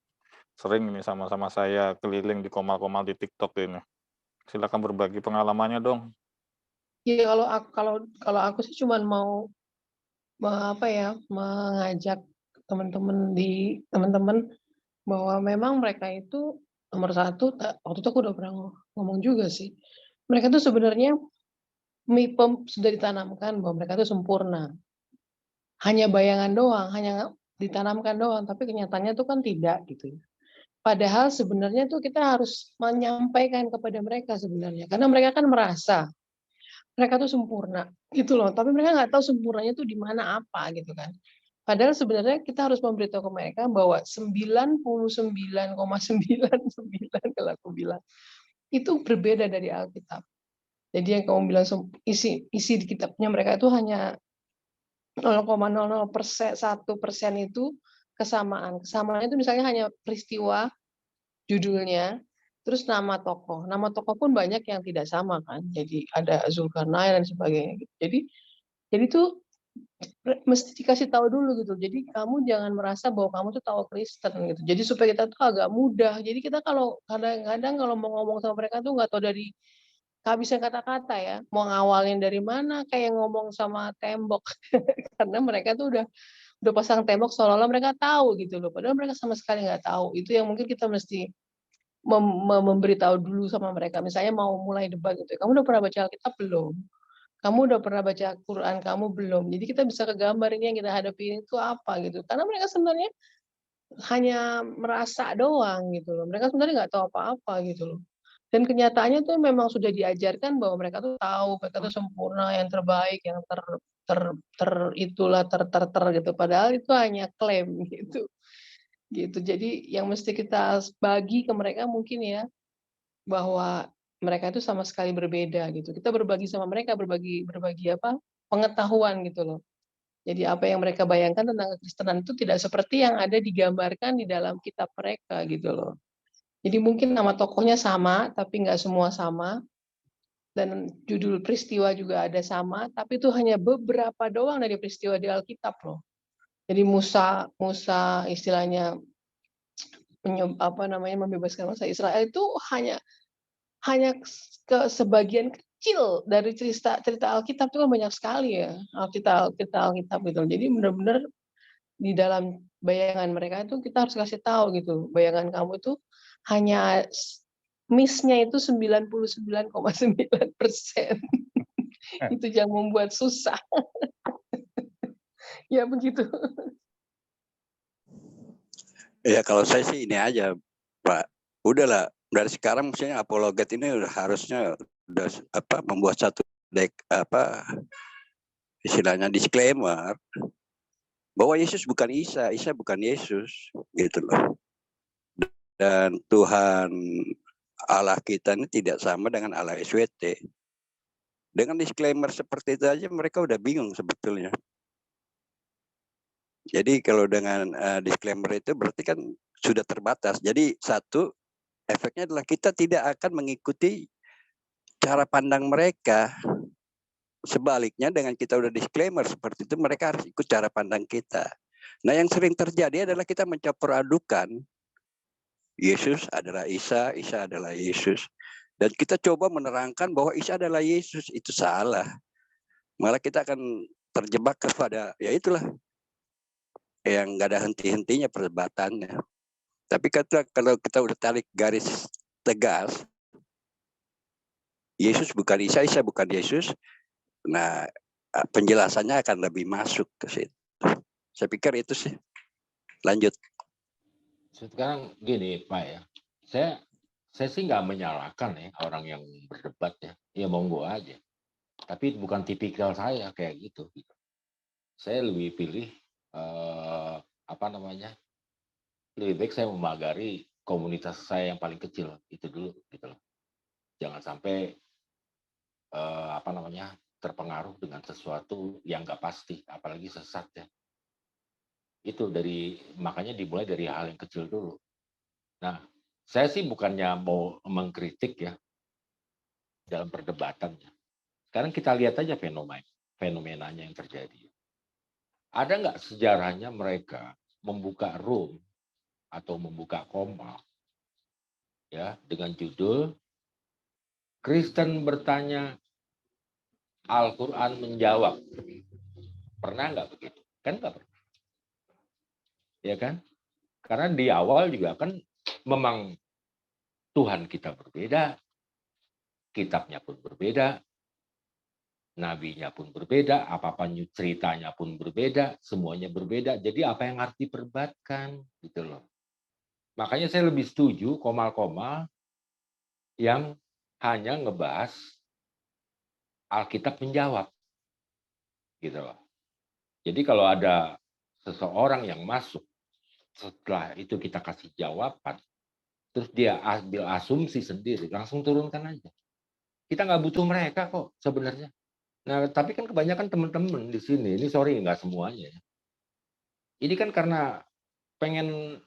[SPEAKER 7] sering ini sama-sama saya keliling di komal-komal di TikTok ini. Silakan berbagi pengalamannya dong.
[SPEAKER 8] Iya, kalau aku sih cuma mau mengajak teman-teman bahwa memang mereka itu nomor satu, waktu itu aku udah pernah ngomong juga sih. Mereka tuh sebenarnya sudah ditanamkan bahwa mereka itu sempurna. Hanya bayangan doang, hanya ditanamkan doang, tapi kenyataannya itu kan tidak gitu. Padahal sebenarnya tuh kita harus menyampaikan kepada mereka sebenarnya, karena mereka kan merasa mereka tuh sempurna gitu loh, tapi mereka nggak tahu sempurnanya tuh di mana apa gitu kan. Padahal sebenarnya kita harus memberitahu ke mereka bahwa 99,99 kalau aku bilang itu berbeda dari Alkitab. Jadi yang kamu bilang isi di kitabnya mereka itu hanya 0,00% 1% itu kesamaan. Kesamaannya itu misalnya hanya peristiwa, judulnya, terus nama tokoh. Nama tokoh pun banyak yang tidak sama kan. Jadi ada Zulkarnain dan sebagainya. Jadi tuh mesti dikasih tahu dulu gitu. Jadi kamu jangan merasa bahwa kamu tuh tahu Kristen gitu. Jadi supaya kita tuh agak mudah. Jadi kita kalau kadang-kadang kalau mau ngomong sama mereka tuh nggak tahu dari kehabisan kata-kata ya. Mau ngawalin dari mana kayak ngomong sama tembok. Karena mereka tuh udah pasang tembok seolah-olah mereka tahu gitu loh. Padahal mereka sama sekali nggak tahu. Itu yang mungkin kita mesti memberitahu dulu sama mereka. Misalnya mau mulai debat gitu, kamu udah pernah baca Alkitab belum? Kamu udah pernah baca Quran kamu belum? Jadi kita bisa kegambar ini yang kita hadapi itu apa gitu. Karena mereka sebenarnya hanya merasa doang gitu loh. Mereka sebenarnya nggak tahu apa-apa gitu loh. Dan kenyataannya tuh memang sudah diajarkan bahwa mereka tuh tahu, mereka tuh sempurna, yang terbaik, yang itulah ter gitu. Padahal itu hanya klaim gitu. Gitu. Jadi yang mesti kita bagi ke mereka mungkin ya bahwa mereka itu sama sekali berbeda gitu. Kita berbagi sama mereka, berbagi apa? Pengetahuan gitu loh. Jadi apa yang mereka bayangkan tentang kekristenan itu tidak seperti yang ada digambarkan di dalam kitab mereka gitu loh. Jadi mungkin nama tokohnya sama, tapi nggak semua sama. Dan judul peristiwa juga ada sama, tapi itu hanya beberapa doang dari peristiwa di Alkitab loh. Jadi Musa istilahnya membebaskan bangsa Israel itu hanya ke sebagian kecil dari cerita Alkitab itu kan banyak sekali ya Alkitab gitu. Jadi benar-benar di dalam bayangan mereka itu kita harus kasih tahu gitu. Bayangan kamu itu hanya miss-nya itu 99,9%. Itu yang membuat susah. Ya begitu.
[SPEAKER 9] Ya kalau saya sih ini aja, Pak. Udahlah, dari sekarang misalnya apologet ini harusnya membuat satu istilahnya disclaimer bahwa Yesus bukan Isa, Isa bukan Yesus, gitu loh. Dan Tuhan Allah kita ini tidak sama dengan Allah SWT. Dengan disclaimer seperti itu aja mereka udah bingung sebetulnya. Jadi kalau dengan disclaimer itu berarti kan sudah terbatas. Jadi satu, efeknya adalah kita tidak akan mengikuti cara pandang mereka. Sebaliknya dengan kita udah disclaimer seperti itu, mereka harus ikut cara pandang kita. Nah yang sering terjadi adalah kita mencampur adukan. Yesus adalah Isa, Isa adalah Yesus. Dan kita coba menerangkan bahwa Isa adalah Yesus, itu salah. Malah kita akan terjebak kepada, ya itulah, yang nggak ada henti-hentinya perdebatannya. Tapi kalau kita udah tarik garis tegas, Yesus bukan Isa, Isa bukan Yesus, nah penjelasannya akan lebih masuk ke situ. Saya pikir itu sih. Lanjut.
[SPEAKER 4] Sekarang gini Pak ya, saya sih nggak menyalahkan ya orang yang berdebat ya monggo aja. Tapi bukan tipikal saya kayak gitu. Saya lebih pilih lebih baik saya memagari komunitas saya yang paling kecil itu dulu gitu loh. Jangan sampai terpengaruh dengan sesuatu yang nggak pasti, apalagi sesat ya. Itu makanya dimulai dari hal yang kecil dulu. Nah, saya sih bukannya mau mengkritik ya dalam perdebatannya. Sekarang kita lihat aja fenomenanya yang terjadi. Ada nggak sejarahnya mereka membuka room atau membuka koma ya dengan judul Kristen bertanya, Al-Quran menjawab. Pernah nggak begitu? Kan nggak pernah. Ya kan? Karena di awal juga kan memang Tuhan kita berbeda, kitabnya pun berbeda, nabinya pun berbeda, apa-apa ceritanya pun berbeda, semuanya berbeda. Jadi apa yang harus diperdebatkan gitu loh. Makanya saya lebih setuju komal-komal yang hanya ngebahas Alkitab menjawab. Gitu loh. Jadi kalau ada seseorang yang masuk setelah itu kita kasih jawaban, terus dia ambil asumsi sendiri, langsung turunkan aja. Kita nggak butuh mereka kok sebenarnya. Nah, tapi kan kebanyakan teman-teman di sini, ini sorry nggak semuanya. Ini kan karena pengen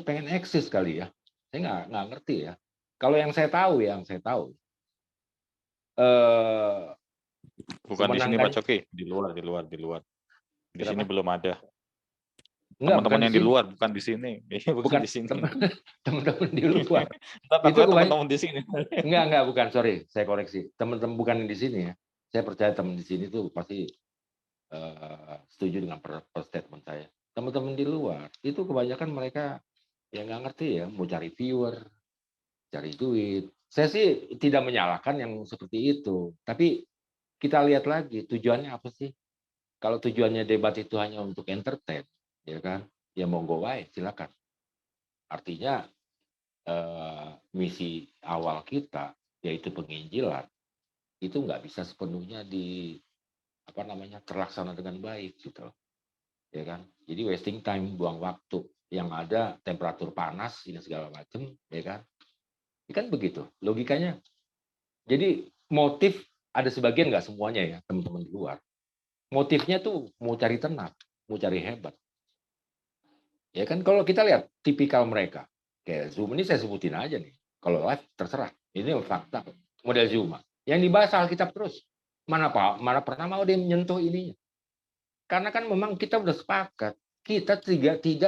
[SPEAKER 4] pengen eksis kali ya. Saya nggak ngerti ya. Kalau yang saya tahu
[SPEAKER 7] bukan di sini Pak Coki, di luar. Di sini belum ada. Teman-teman yang di luar, bukan di sini. Bukan di sini.
[SPEAKER 4] Teman-teman di luar.
[SPEAKER 7] Itu teman-teman di sini.
[SPEAKER 4] Enggak, bukan. Sorry, saya koreksi. Teman-teman bukan yang di sini ya. Saya percaya teman di sini tuh pasti setuju dengan statement saya. Teman-teman di luar, itu kebanyakan mereka yang nggak ngerti ya, mau cari viewer, cari duit. Saya sih tidak menyalahkan yang seperti itu, tapi kita lihat lagi tujuannya apa sih? Kalau tujuannya debat itu hanya untuk entertain, ya kan? Ya monggo wae, silakan. Artinya misi awal kita yaitu penginjilan itu nggak bisa sepenuhnya terlaksana dengan baik gitu, ya kan? Jadi wasting time, buang waktu. Yang ada temperatur panas ini segala macam, ya kan? Ini kan begitu logikanya. Jadi motif ada sebagian, nggak semuanya ya teman-teman di luar. Motifnya tuh mau cari tenang, mau cari hebat. Ya kan kalau kita lihat tipikal mereka, kayak Zoom ini saya sebutin aja nih. Kalau live terserah, ini fakta model Zoom. Yang dibahas Alkitab terus. Mana pernah mau dia menyentuh ininya. Karena kan memang kita udah sepakat, kita tidak